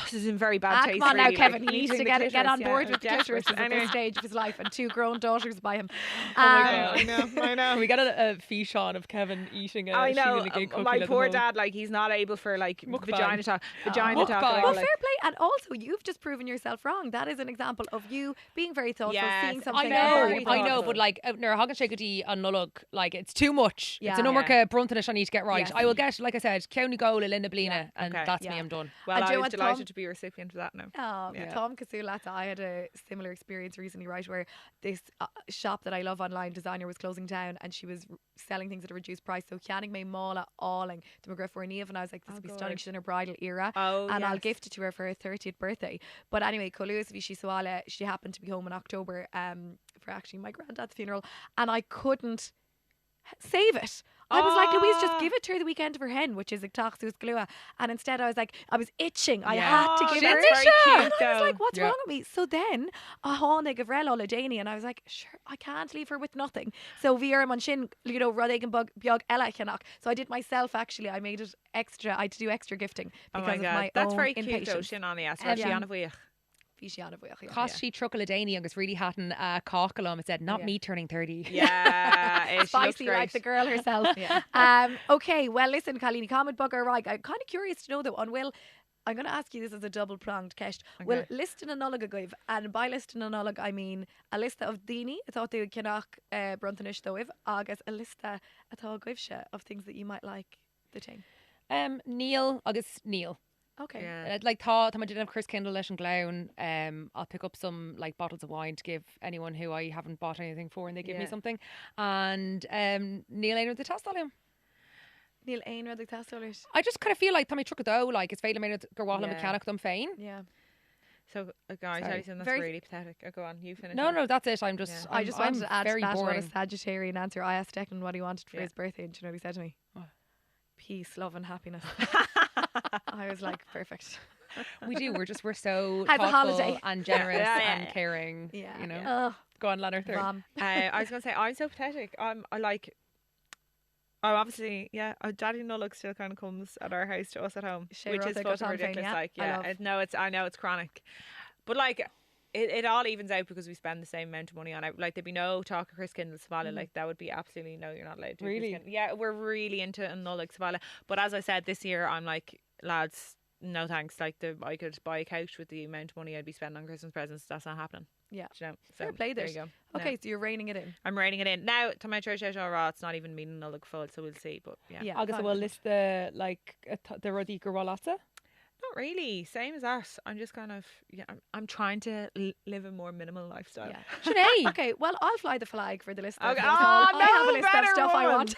This is in very bad taste. Come on now, really, Kevin. like, He needs to eating the get on clitoris, board yeah, with I'm clitoris desperate. at this Anyway. stage of his life, and 2 grown daughters by him. I know. I Can know. we get a fiche of Kevin eating a I know. Sheila Gig cookie My at poor home? dad, like he's not able for like Mukbang. vagina talk. Vagina talk. Mukbang. At all, Well, like, fair play, and also you've just proven yourself wrong. That is an example of you being very thoughtful, Yes, seeing I something. very I know, thoughtful. but like nar hagan sé an nulog, like it's too much. It's Yeah. an ummerca bruntanis I need to get right. Yes. I will get, like I said, County goal Linda Blina, and Okay. that's Yeah. me. I'm done. well, And do I you know was what, delighted Tom? to be a recipient for that now. Yeah. Tom Casulata, I had a similar experience recently, right, where this shop that I love online, designer, was closing down and she was selling things at a reduced price. So Chianig me Mala alling to McGriff for Neve, and I was like, this would be stunning. good. She's in her bridal era. Oh, And I'll yes. gift it to her for her 30th birthday. But anyway, Colus Vishisuala, she happened to be home in October for actually my granddad's funeral, and I couldn't save it. I was like, Louise, just give it to her the weekend of her hen, which is Ictachsus Glua. And instead I was like, I was itching. I had to Oh, give her that's it. very And cute, I was though. like, what's Yeah. wrong with me? So then a hánig of Rel Oladani, and I was like, sure, I can't leave her with nothing. So Viera Munshin, Rodegan Bug Ella Canach. So I did myself actually, I made it extra. I had to do extra gifting Oh because my of god, my that's own very cute though. impatience. Shin on the ass. Yeah. Fianna Fáil. Fichiana Bhuiach, yeah. Cost she truckle a Dani agus really hadn't cockle it said not Yeah. me turning 30. Yeah, she looks Spicy great. like the girl herself. Yeah. Okay, well listen, Colleen, comment bugger right. I'm kind of curious to know though, on Will, I'm going to ask you this as a double pronged question. Will Okay. list an anolog goiv, and by list an anolog I mean a list of dini, atá tú cinach brontanish dóibh, agus a lista atá goivse of things that you might like the thing. Neil agus Neil. Okay. Yeah. Like thought I didn't have Chris Kindle leis and Glown. I'll pick up some like bottles of wine to give anyone who I haven't bought anything for, and they give me Yeah. something. And Neil Ainer the Tastalium. Neil Ain rud tastolis. I just kind of feel like Tommy Trucado, like it's fatal made Garwala Yeah. mechanic them fain. Yeah. So, guys, Sorry. Alison, that's Very- really pathetic. Oh, go on, you finish. No, it. no, that's it. I'm just, Yeah. I just wanted to add to very that what a boring. Sagittarian answer. I asked Declan what he wanted for Yeah. his birthday, and do you know what he said to me? What? Peace, love, and happiness. I was like, perfect. We do. We're so Has a thoughtful holiday. and generous Yeah, yeah, and yeah. caring. Yeah. You know. Oh, Go on, Leonard. Third. Ram. I was gonna say I'm so pathetic. I like. Oh, obviously, yeah. Daddy Nullock still kind of comes at our house to us at home, Shay which is Rotha fucking Gotan Fane, ridiculous. yeah? Like, I yeah, love. I know it's chronic, but like, it all evens out because we spend the same amount of money on it. Like, there'd be no talk of Chris Kindle Savala. Like, that would be absolutely no. You're not allowed to. do Chris Really? Kindle. Yeah, we're really into Nullock Savala. But as I said, this year I'm like, lads, no thanks. Like, I could buy a couch with the amount of money I'd be spending on Christmas presents. That's not happening. Yeah. Do you know? So Fair play there this. you go. Okay, No. so you're reining it in. I'm writing it in now. To my church raw, it's not even meaning Nullock full, so we'll see. But yeah. Yeah. Agus fine. will list the like the ruddy Garwalata. Not really. Same as that. I'm just kind of I'm trying to live a more minimal lifestyle. Yeah. Sinead. Okay, well, I'll fly the flag for the list. Of Okay. things. Oh, I have a no list of better stuff I woman. want.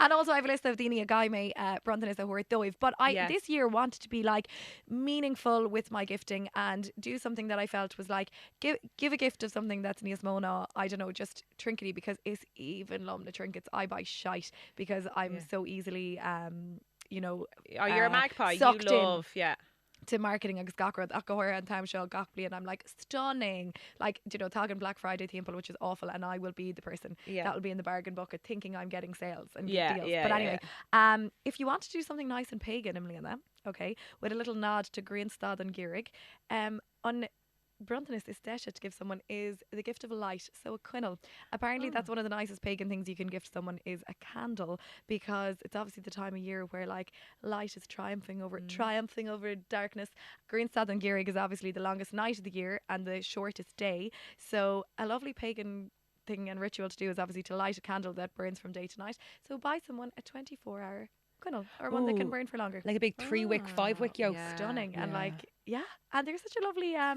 And also I have a list of Dini Agaime, Brontanis Ahort Doiv. But I Yes. this year wanted to be like meaningful with my gifting and do something that I felt was like give a gift of something that's Nias Mona, I don't know, just trinkety, because it's even lum the trinkets. I buy shite because I'm Yeah. so easily you know, Oh, you're a magpie. You sucked in. love, yeah. to marketing agus gacrod Achoir and time show gachbli, and I'm like stunning, like, you know, talking Black Friday thimple, which is awful, and I will be the person Yeah. that will be in the bargain bucket thinking I'm getting sales and good Yeah, deals. yeah, But anyway, if you want to do something nice and pagan, Emily, and them, okay, with a little nod to Greenstad and Gierig, on Bruntanis is to give someone is the gift of a light, so a quinnel. Apparently that's one of the nicest pagan things you can gift someone is a candle, because it's obviously the time of year where like light is triumphing over darkness. Greenstad and Gierig is obviously the longest night of the year and the shortest day, so a lovely pagan thing and ritual to do is obviously to light a candle that burns from day to night. So buy someone a 24-hour quinnel, or one that can Ooh. burn for longer. Like a big 3-wick, 5-wick yoke. yeah. Stunning. And Yeah. like, yeah, and they're such a lovely Yeah.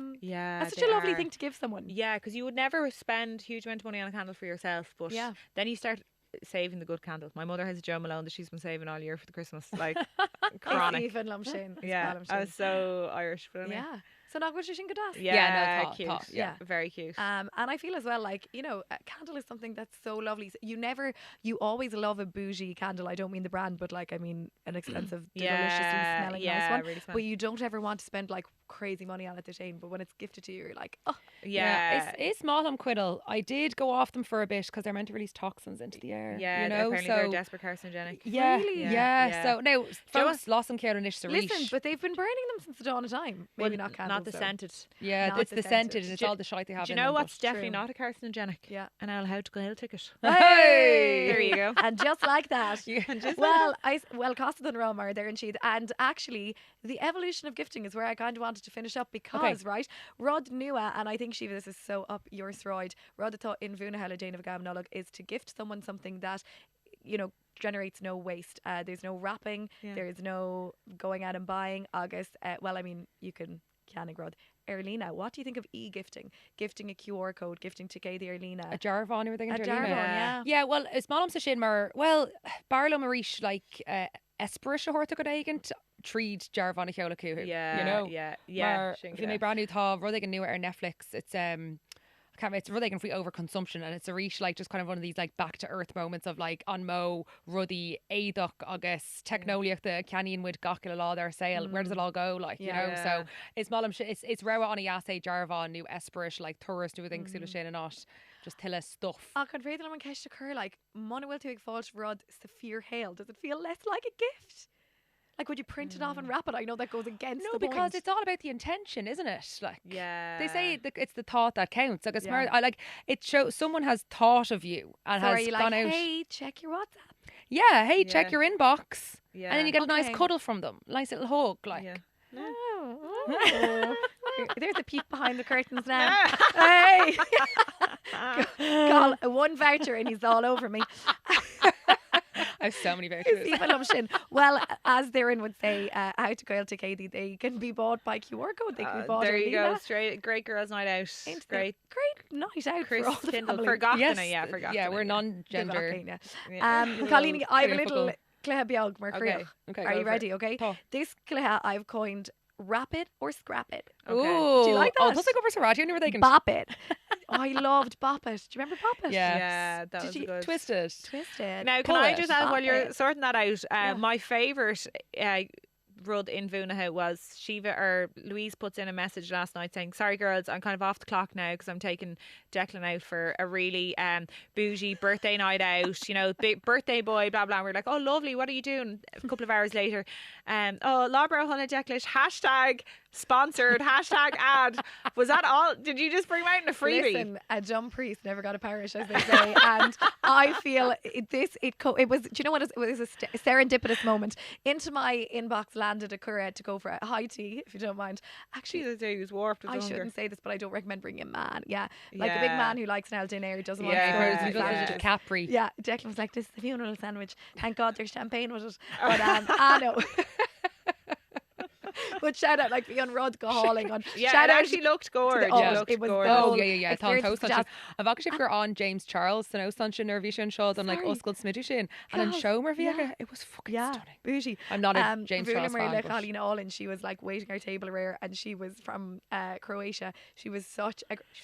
that's such they a lovely are. thing to give someone. Yeah, because you would never spend huge amount of money on a candle for yourself, but Yeah. then you start saving the good candle. My mother has a Joe Malone that she's been saving all year for the Christmas, like It's chronic. even Lumshin. Yeah, I was so Irish, but anyway. yeah. So not what you think of that. Yeah, no, cute. thought, yeah. Very cute. And I feel as well, like, you know, a candle is something that's so lovely. You always love a bougie candle. I don't mean the brand, but like, I mean an expensive, deliciously smelling nice one. really But you don't ever want to spend like crazy money on it to Shane. But when it's gifted to you, you're like, oh, Yeah. It's Malum Quiddle. I did go off them for a bit because they're meant to release toxins into the air. Yeah, you know, apparently so they're desperate carcinogenic. yeah, Really? yeah. Yeah. So now, you know folks, lost some care on Nish Listen, but they've been burning them since the dawn of time. Maybe Well, not candles. not the though. scented. yeah, not it's the the scented. scented and it's Do- all the shite they have. Do you in know them, what's but- definitely True. not a carcinogenic? Yeah. An Al How to Gael ticket. Hey! There you go. And just like that. Yeah. Well, Costa than Rome are there in Sheed. And actually, the evolution of gifting is where I kind of wanted to finish up because, right, Rod Nua, and I think, Shiva, this is so up your stride. Rod thought in Vuna Hela Dana of Gamnolog is to gift someone something that, you know, generates no waste. There's no wrapping, Yeah. there's no going out and buying. August, well, I mean, you can canning Rod. Erlina, what do you think of e-gifting? Gifting a QR code, gifting to the Erlina. a Jarvan, you were thinking A Jarvan? Jarvan, yeah. Yeah, well, is Malum sa sin mar, well, Barlow Marish, like, Esperish a horta good agent, treat Jarvan a Hyola Kuhu. Yeah. You know? Yeah. Yeah. Mar, Sin if you Gael. make brand new thaw, Ruddigan new ar Netflix, it's, I can't it's Ruddigan free overconsumption and it's a reach like just kind of one of these like back to earth moments of like on Mo, Ruddy, Aidok, August, Technoliach, the Canyon with Gokil law their sale. Where does it all go? Like, you know, Yeah. so it's Malum it's Rewa on a Yase Jarvan, new Esperish, like tourist, new things, Sula Shane and not just Tilla stuff. Ach, an féidir am an ceiste chur, like, mana bhfuil tú ag fáilt rud sa fear hail. Does it feel less like a gift? Like, would you print it off and wrap it? I know that goes against No, the because point. it's all about the intention, isn't it? Like, Yeah. they say it's the thought that counts. Like, it's Yeah. more, I like it shows someone has thought of you and So are has you gone like, out. hey, check your WhatsApp? Yeah, hey, check Yeah. your inbox. Yeah. And then you get a nice Okay. cuddle from them. Nice little hug. Like, Yeah. Oh. There's a peek behind the curtains now. Hey! Call one voucher and he's all over me. I have so many vouchers. Even love shin. Well, as Darren would say, how to go to Katie, they can be bought by QR code. They can be bought There you go. Alina. Straight. Great girls' night out. Into the- Great. Great night out Chris for all the Tyndall. family. Forgot Yes, yeah, forgot. yeah, we're Good non-gender. luck, Aina. Yeah. Colleen, I have a Clear little football. Cleha Biog, mar Okay. Craoch. Okay, Are go you for it. ready? Okay. Tá. This Cleha I've coined wrap it or scrap it. Okay. Ooh. Do you like Oh, that? does it go for Sarati? I knew were they can Bop it. Oh, I loved Bop It. Do you remember Bop It? Yeah. Yeah, that Did was you good. twist it. Twisted. Now, can Pull I it. just add, while Bop you're it. sorting that out, Yeah. my favourite rud in Vunaha was Shiva or Louise puts in a message last night saying, sorry girls, I'm kind of off the clock now because I'm taking Declan out for a really bougie birthday night out, you know, big birthday boy, blah blah. And we're like, oh lovely, what are you doing? A couple of hours later, oh Labra Hunna Declish hashtag sponsored hashtag ad. Was that all? Did you just bring them out in a freebie? Listen, a dumb priest never got a parish, as they say, and I feel it was. Do you know what? It was a serendipitous moment. Into my inbox landed a curra to go for a high tea, if you don't mind. Actually, Jesus, he was warped with I hunger. shouldn't say this, but I don't recommend bringing a man. Yeah, like a big Yeah. man who likes an dinner, doesn't want Yeah, to go yeah, to the yeah. sandwiches. Capri. Yeah, Declan was like, this is a funeral sandwich. Thank God there's champagne with it. But I know. But shout out, like, Fionn Rudd go hauling on. Yeah, shout it out actually looked gorgeous. oh, It looked it was gorgeous. the Oh, whole yeah. Tá an experience toast with an jazz. I've actually got on James Charles, the no sunshine nervy sin shod on like Sorry. Uskald Smitty sin. And in Charles, Shomer yeah. Viega, it was fucking Yeah, stunning. bougie. I'm not a James Charles Marie fan. but- Colleen Allin, she was like waiting our table rare, and she was from Croatia. She was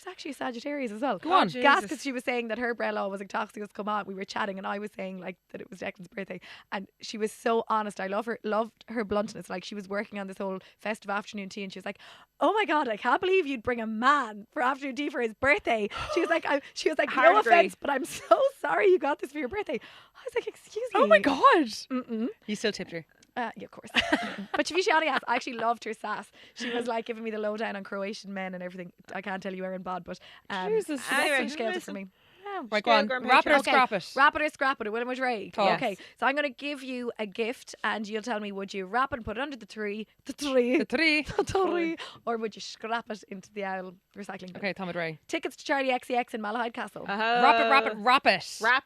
actually a Sagittarius as well. Go on. Jesus. Gas, because she was saying that her brella was like toxic come on. We were chatting, and I was saying like that it was Declan's birthday, and she was so honest. I loved her bluntness. Like, she was working on this whole festive afternoon tea, and she was like, "Oh my God, I can't believe you'd bring a man for afternoon tea for his birthday." She was like, Hard "No agree. offense, but I'm so sorry you got this for your birthday." I was like, "Excuse me." Oh my God. Mm-mm. You still tipped her. Yeah, of course. But Shivishani asked, I actually loved her sass. She was like giving me the lowdown on Croatian men and everything. I can't tell you Aaron Bod, but Jesus. Anyway, scaled it for listen. me. Yeah. Right, go on. Scale Wrap it or Okay, scrap it. Wrap it or scrap it. William was right. Toss. Okay, so I'm going to give you a gift, and you'll tell me, would you wrap it and put it under the tree, the tree, The three. the tree, or would you scrap it into the owl recycling bin? Okay, Tom Ray. Tickets to Charlie XCX in Malahide Castle. Wrap it. Wrap Oh, it. Wrap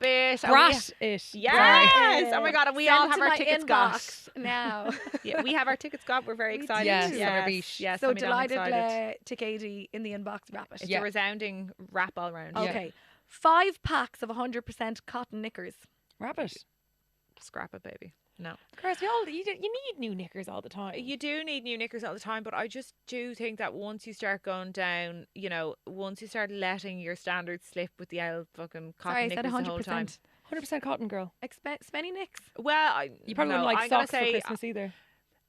it. Oh, Brat it. Yes. Oh my God. And we Send all to have our my tickets inbox got. now. Yeah, we have our tickets got. We're very We excited. Yes, do. Summer yes, Beach. yes. So I'm delighted excited. to Katie in the inbox. Wrap it. It's Yeah. a resounding rap all round. Yeah. Okay. 5 packs of 100% cotton knickers. Wrap it. Scrap it, baby. No. Chris, you need new knickers all the time. You do need new knickers all the time, but I just do think that once you start going down, you know, once you start letting your standards slip with the old fucking cotton Sorry, I said knickers the whole time. 100%. 100% cotton girl. Spenny Nicks. Well, You probably no, wouldn't like I'm gonna socks for say, Christmas either.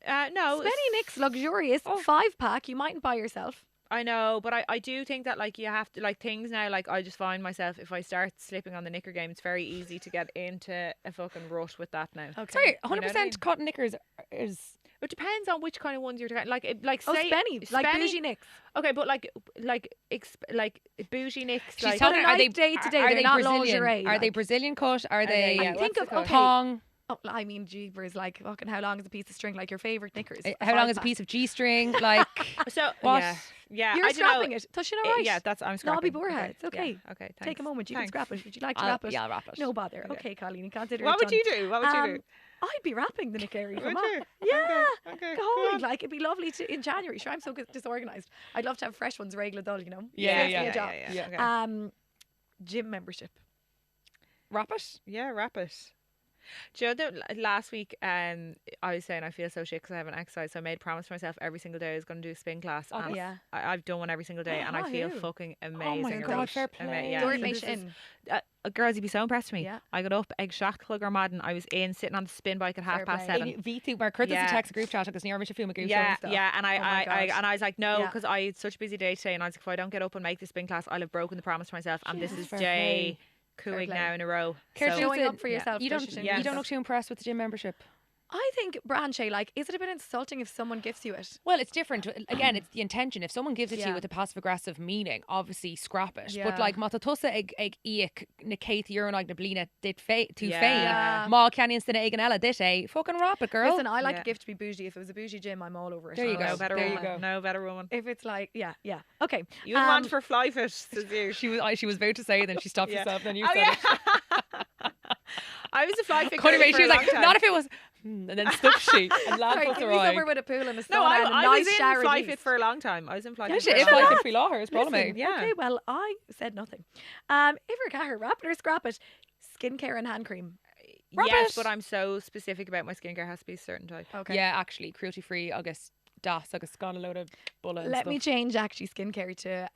No, Spenny Nicks, luxurious. Oh. 5 pack. You mightn't buy yourself. I know, but I do think that like you have to like things now. Like I just find myself if I start slipping on the knicker game, it's very easy to get into a fucking rut with that now. Okay. Sorry, You know what I 100% mean? cotton knickers is. It depends on which kind of ones you're talking. Like Oh, say Spenny, like Spenny- bougie nicks. Okay, but like bougie nicks. She's Like, talking. But a Are they nice day to day, Are they're they not Brazilian? lingerie, Are they like. Brazilian cut? Are they? yeah, think what's of it called? okay. Pong. Oh, I mean, jeepers, like fucking how long is a piece of string? Like your favorite knickers. How long is a piece of G-string? Like So what? yeah, You're I don't know. scrapping it. Touching it right. Yeah, that's I'm Nobby scrapping. Boorhead. It's okay. Yeah, okay, Take a thanks. moment. You can Thanks. scrap it. Would you like to I'll- wrap it? yeah, I'll wrap it. No bother. Okay. Okay, Colleen, consider What it would done. you do? What would you do? I'd be wrapping the Nick area. Come Would on. you? Yeah. Okay. Go go on, on. like it'd be lovely to in January. Sure, I'm so disorganized. I'd love to have fresh ones regular dull, you know. Yeah, Saves yeah, me a job. yeah. Okay. Gym membership. Wrap it. Yeah, wrap it. Do you know that last week I was saying I feel so shit because I haven't exercised, so I made a promise to myself every single day I was going to do a spin class. Oh, and yeah. I've done one every single day and I feel Wahoo. fucking amazing. my about God, it. fair play. Yeah, Dort so Mation this is- in. girls, you'd be so impressed with me. Yeah. I got up, egg shack plug or madden. I was in sitting on the spin bike at Fair 7:30. V2 mar Curtis Yeah. text group chat because near me feel Yeah, stuff. yeah, and Oh my I God. was like no Yeah. because I had such a busy day today, and I was like if I don't get up and make the spin class, I'll have broken the promise to myself. And this Jesus, is fair Jay Fair cooing play. now in a row. Kirsty, So- Showing listen, up for yourself. You don't. Trish, Yes. You don't look too impressed with the gym membership. I think, Branche, like, is it a bit insulting if someone gives you it? Well, it's different. Again, it's the intention. If someone gives it to Yeah. you with a passive aggressive meaning, obviously scrap it. Yeah. But like matatusa ag iach na Keith Uranag na blina did to Yeah. fame. Yeah. Ma Canyon stina Eganella did a fucking wrap it, girl. Listen, I like Yeah. a gift to be bougie. If it was a bougie gym, I'm all over it. There you But go. No better There you woman. go. No better woman. If it's like, yeah. Okay. You would want for fly fit, says you. she was about to say, then she stopped Yeah. herself. Then you Oh, said yeah. I was a fly fit. Connie girl Ray, for she a was long like, time. not if it was, and then stuck she and laughed Sorry, up give the me somewhere right. with a pool and a sauna No, and a I nice was in shower. fly geez. fit for a long time. I was in fly Yeah, fit. shit, for a it's long like time. a free law here. It's problem Listen, me. Yeah. Okay, well, I said nothing. If you're car, wrap it or scrap it. Skincare and hand cream. Wrap Yes, it. but I'm so specific about my skincare. Has to be a certain type. Okay. Yeah, actually, cruelty free. August das. August gone a load of bulla. and Let me stuff. change actually skincare to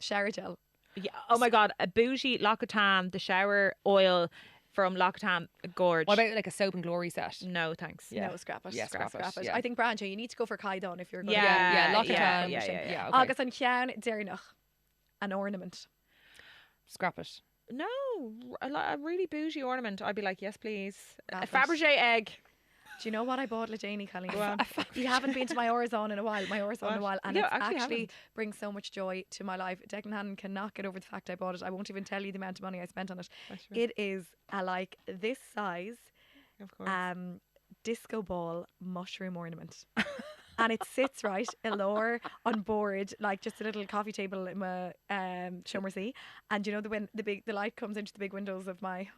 shower gel. Yeah. Oh my god, a bougie L'Occitane, the shower oil from L'Occitane, gorge. What about like a soap and glory set? No, thanks. Yeah. No, scrap it. Yeah, scrap it, yeah. I think Branche, you need to go for Kaidon if you're going Yeah, Lock it yeah, down. yeah, yeah, yeah. Okay. Agus an chean Dernach. An ornament. Scrap it. No, a really bougie ornament. I'd be like, yes, please. A Love it. Fabergé egg. Do you know what I bought LaJanie, Colleen? Go on. You haven't been to my Orzon in a while. My Orzon in a What? while. And Yeah, it actually actually haven't. brings so much joy to my life. Declan Hannon cannot get over the fact I bought it. I won't even tell you the amount of money I spent on it. It is a like this size Of course. disco ball mushroom ornament. And it sits right alore on board, like just a little coffee table in my Shummersea. And you know when the light comes into the big windows of my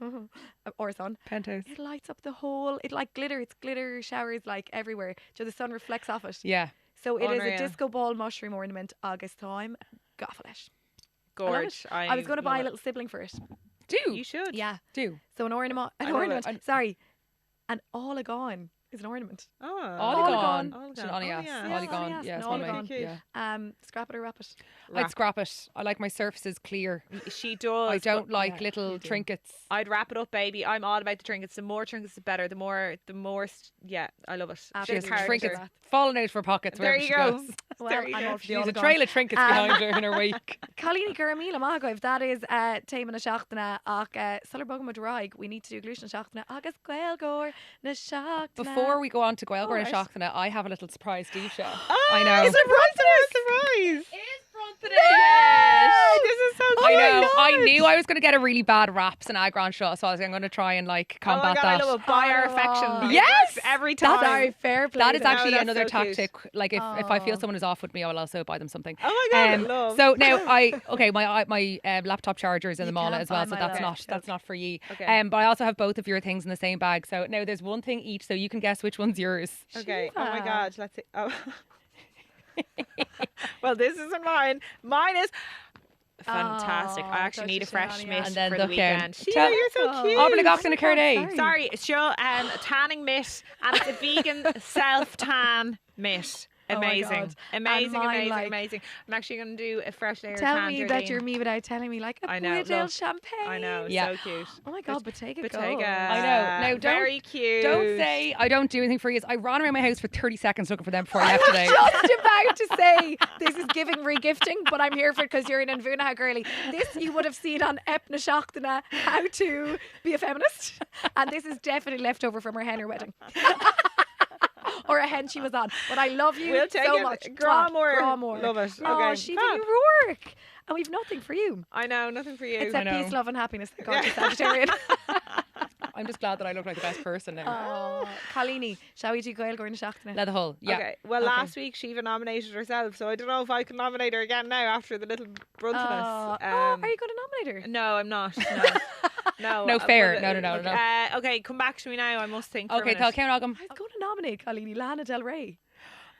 Orson, Penthouse. it lights up the whole. It like glitter. It's glitter showers like everywhere. So the sun reflects off it. Yeah. So it is Unreal. a disco ball mushroom ornament. August time, Gafalesh. Gorge. I was going to buy a little sibling for it. Do. You should. Yeah. Do. So an ornament. An I love it. ornament. And- Sorry, an Olagon is an ornament. Oh. Oligon. Oligon. She's an Oh, Olias. yeah. Yeah, Oligon. Olias, Yeah, it's an one of Oligon. mine. Yeah. Scrap it or wrap it. I'd scrap it. I like my surfaces clear. She does. I don't but like yeah, little you do. trinkets. I'd wrap it up, baby. I'm all about the trinkets. The more trinkets, the better. Yeah, I love it. She has Absolutely. Character. trinkets That. falling out of her pockets There wherever you she go. goes. Well, There you I'm go. all for the She's a Olagon. trail of trinkets behind her in her wake. Colleen Garamila Magov, that is Taman na Shachtana ach Sullerbog Madraig. We need to do glúis na Shachtana agus Gaelgor na Shachtana. Before we go on to Gaelgor and Alright. Shachtana, I have a little surprise Steve show. Oh, I know. It's a surprise. Yes! This is so I good. know. I knew I was going to get a really bad raps and aggron shot, so I was like, I'm going to try and like Oh my combat god, that. I love it. Buy our Oh, affection. Yes! Every time. Sorry, fair play. That is there. actually that's another so cute. tactic. Like if I feel Oh. someone is off with me, I will also buy them something. Oh my god, love. So now my laptop charger is in the You mall can't as well, buy so my that's laptop. that's not for you. Okay. But I also have both of your things in the same bag. So now there's one thing each, so you can guess which one's yours. Okay. Oh my Shiva. god. Let's see. Oh. Well, this isn't mine. Mine is fantastic. Oh, I actually gosh, need a she's fresh on, mitt yeah. And then for the look down. weekend. Sheila, Tell- you're so Oh. cute. Open the gox in a God, day. sorry. Sorry, it's your tanning mitt, and it's a vegan self tan mitt. Oh my Amazing. God. Amazing, mine, amazing, like- amazing. I'm actually going to do a fresh layer Tell of me tangerine. that you're me without telling me, like a I know, Boydale look, champagne. I know, Yeah. so cute. Oh my God, Bottega Gold. Bottega. I know. No, don't- Very cute. Don't say I don't do anything for you. I ran around my house for 30 seconds looking for them before I left today. Just about to say this is giving re-gifting, but I'm here for it because you're an Invuna girly. This you would have seen on Epna Shachtana, How to Be a Feminist, and this is definitely left over from her hen wedding. Or a hen she was on. But I love you We'll take so it. much. Gramore. Gramore. Love it. Oh, Okay, Shiva, fab. you rourke. And we've nothing for you. I know, nothing for you. Except know. peace, love and happiness. Thank God, you're Sagittarian. I'm just glad that I look like the best person now. Oh, Colleeny, shall we do Gael Gordon Shachtana? Let the whole. Yeah. Okay. Well, Okay. last week Shiva nominated herself, so I don't know if I can nominate her again now after the little bruntiness. Are you going to nominate her? No, I'm not. No. No, fair. but, No. okay, come back to me now. I must think. For a Okay, minute. tell Count Ogum. I was going to nominate Colleeny, Lana Del Rey.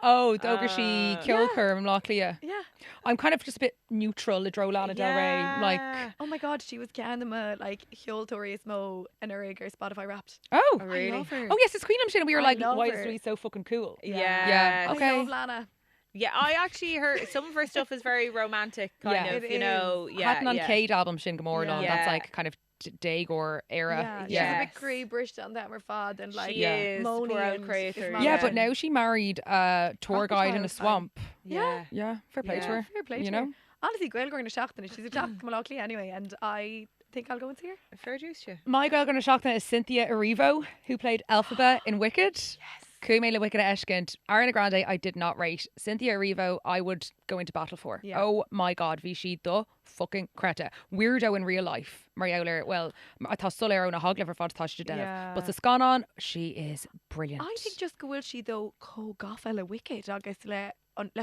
Oh, Dogershi, Kilker, and Locklear. Yeah. I'm kind of just a bit neutral, the Drolana Del Rey. Like, Oh my God, she was Canada like Hjol Torius Mo and Eric Spotify Wrapped. oh. Oh, really? I love her. Oh, yes, it's Queen Shin. And we were I like, love why her. is Louise so fucking cool? Yeah. I Okay. love Lana. Yeah, I actually heard some of her stuff is very romantic, kind Yeah. of, It you know. is. Yeah, Hatton on yeah. Kate album, Shin Gomorrah. Yeah. That's like kind of Daegor era. Yeah, she's Yeah. a bit grey British on that her father and like She is, moany poor old and creator, is Yeah, Yeah. but now she married a tour guide in a Crocodile swamp. Yeah. Yeah, fair play to Yeah. her. Fair play You to know? her. Honestly, Gael Gordon Shachtana, she's a Jack Malockley anyway, and I think I'll go and see her. Fair juice, you. My girl going to shock is Cynthia Erivo, who played Elphaba in Wicked. Yes. Kumail Wicked Eshkent. Ariana Grande, I did not rate. Cynthia Erivo, I would go into battle for. Yeah. Oh my God, Vichy the fucking creta. Weirdo in real life. Mariella, well, I thought Solero na Hogliver fod thought she did Yeah. it. But Scanon, she is brilliant. I think just go will she though co-gaffela wicked agus leis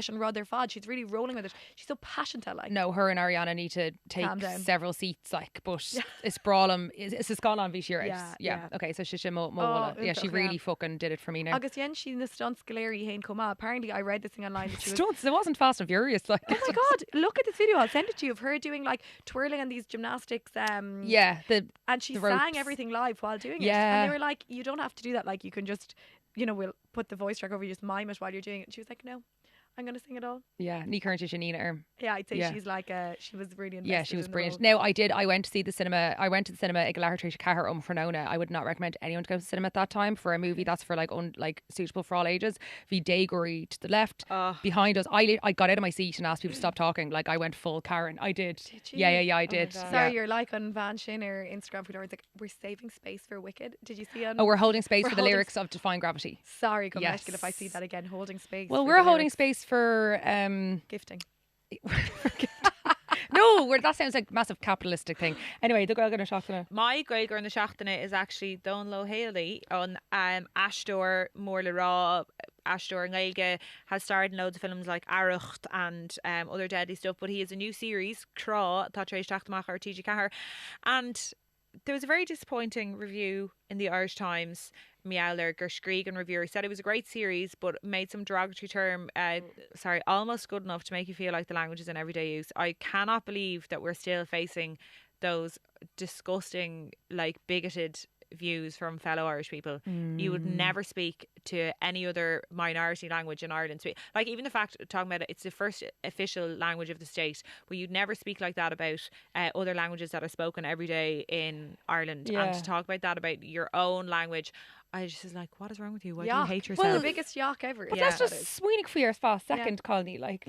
an rod fad. She's really rolling with it. She's so passionate like. No, her and Ariana need to take Calm down. several seats, like, but it's Brawlham. It's Scanon Vichy right? Yeah, Yeah. yeah. Okay, so she's Mo Oh, yeah, she yeah. really fucking did it for me now. Agus yen she na stunts galeri hain coma. Apparently I read this thing online that she was Stunts. It wasn't Fast and Furious. Like, Oh my God, look at this video. I'll send it to you of her doing like twirling on these gymnastics. yeah, And she the sang ropes. everything live while doing it. Yeah. And they were like, you don't have to do that. Like, you can just, we'll put the voice track over you, just mime it while you're doing it. And she was like, no, I'm going to sing it all. yeah. Ní Current Janina. Yeah, I'd say Yeah. she's like, she was really invested. Yeah, she was in the brilliant. role. No, I went to see the cinema. I went to the cinema Iglar Trish Cahar Frenona. I would not recommend anyone to go to the cinema at that time for a movie that's for like suitable for all ages. The Dagory to the left, Oh. behind us. I got out of my seat and asked people to stop talking. Like I went full Karen. I did. Did you? Yeah, I my did. God. Sorry, Yeah. you're like on Van Shin or Instagram for it's like, we're saving space for Wicked. Did you see on? Oh, we're holding space We're for the holding lyrics of Defying Gravity. Sorry, come Yes. if I see that again. Holding space. Well, for we're the holding lyrics. space for Gifting. no, that sounds like a massive capitalistic thing. Anyway, the girl gonna shock me. My Gaeilgeoir in the Shachtana is actually Don Lo Haley on Ashdor, Morla Raw. Ashdor and Gaeilge has starred in loads of films like Arucht and other deadly stuff, but he has a new series, Craw, Tatresh Tachtmach or TG Cahar. And there was a very disappointing review in the Irish Times. Meowler Gershkrieg and reviewer said it was a great series, but made some derogatory term, almost good enough to make you feel like the language is in everyday use. I cannot believe that we're still facing those disgusting, like bigoted views from fellow Irish people. You would never speak to any other minority language in Ireland. Like even the fact talking about it's the first official language of the state, but you'd never speak like that about other languages that are spoken every day in Ireland. Yeah. And to talk about that about your own language, I just was like, what is wrong with you? Why do you Yuck. hate Well, yourself? the biggest yuck ever. But Yeah, that's that just is. sweeney for your fast second colony. Like,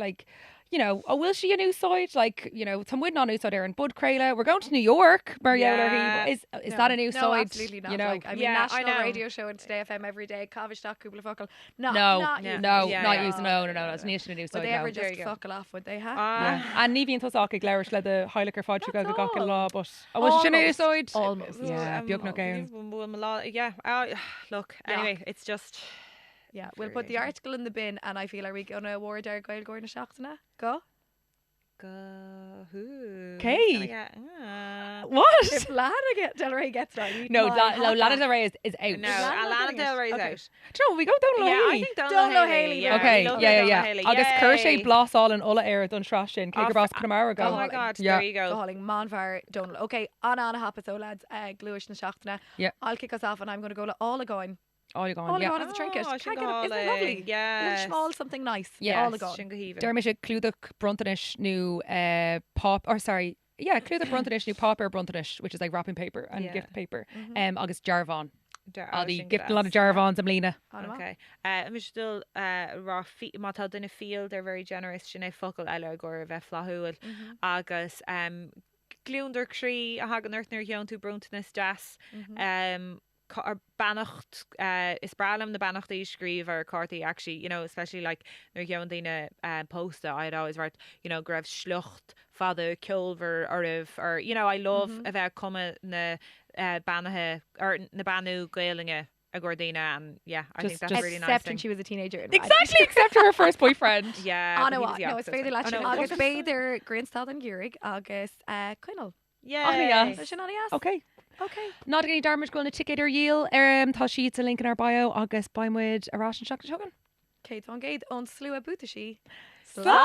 will she a new side? Like, some win on new side there in Bud Crayla. We're going to New York, Mariella. Yeah. Is No. that a new No, side? absolutely not. You know, Like, I mean, Yeah, I national know. radio show and Today FM every day. Cavistock, Kubla Fuckle. No, no, not Yeah. using no, it. Yeah, not yeah. using. No. That's nation a new Would side. they no. ever There just you go. fuckle off? Would they have? Yeah. And Nivian Tosaka Glarish led the Heilecker Fodger go That's go all. law, but I was she a new Almost. side. Almost. Yeah, Bjugno Gaon. Look, Yuck. anyway, it's just Yeah, we'll put the infuriating. article in the bin, and I feel are we going to award our Gael Gordon Shachtana? Go. who? Kay. If What? Lana Del Rey gets that, No, Lana Del Rey is out. No, Lana Alana getting Del it? Rey's Okay. out. Do you know, we go down Yeah, low. I think Donal Haley, Yeah, Okay, we love yeah. Donal Haley. Agus Kirshe Yay. Bloss all in Ulla Air done trash in Oh, Kicker Boss Connemara Oh go. my God, Yeah. there you go. Calling Monvar Donal. Okay, on Hapa, so lads, Gluish na Shachtana. Yeah. I'll kick us off, and I'm going to go all going. All you gone. All Yeah. gone as a trinket. Oh, Can't get it. Isn't it Shingála, lovely? A yes. little small, something nice. Yes, All gone. Dermot Cludach Bruntanish new pop or sorry. Yeah, Cludach Bruntanish new popper Bruntanish, which is like wrapping paper and Yeah. gift paper. Mhm. August Jarvan. I'll be Sin gifting a lot of glas. Jarvans, I'm Lena. Anna. Okay. Mi still rá mátá duine field they're very generous sinné focail eile go a bheith flathúil Mhm. agus glúndar trí a hagan nuirtnar cheann tú bruntanas deas Mhm. ar bannacht is bralam na bannacht í scríb ar cartaí actually, you know, especially like nuair cheann daine posta I'd always write, you know, grabh slucht fada kilver or you know, I love a bheith cuma na banathe or na banú gailinge a Gordina and yeah, I think that's Just really nice Except when thing. she was a teenager. Exactly, except for her first boyfriend. Yeah, Anna but he was what? the No, it's opposite. féidir Oh, leis no, agus but- féidir Greenstad an Gúrig agus Quinal. Yeah. yes. Sin yes. Okay. Okay. Not any Darmid going to ticket or yield. Tá siad a link in our bio agus baimid a ras an seach tugan. Kate on Gate on Slua Butashi. Slán!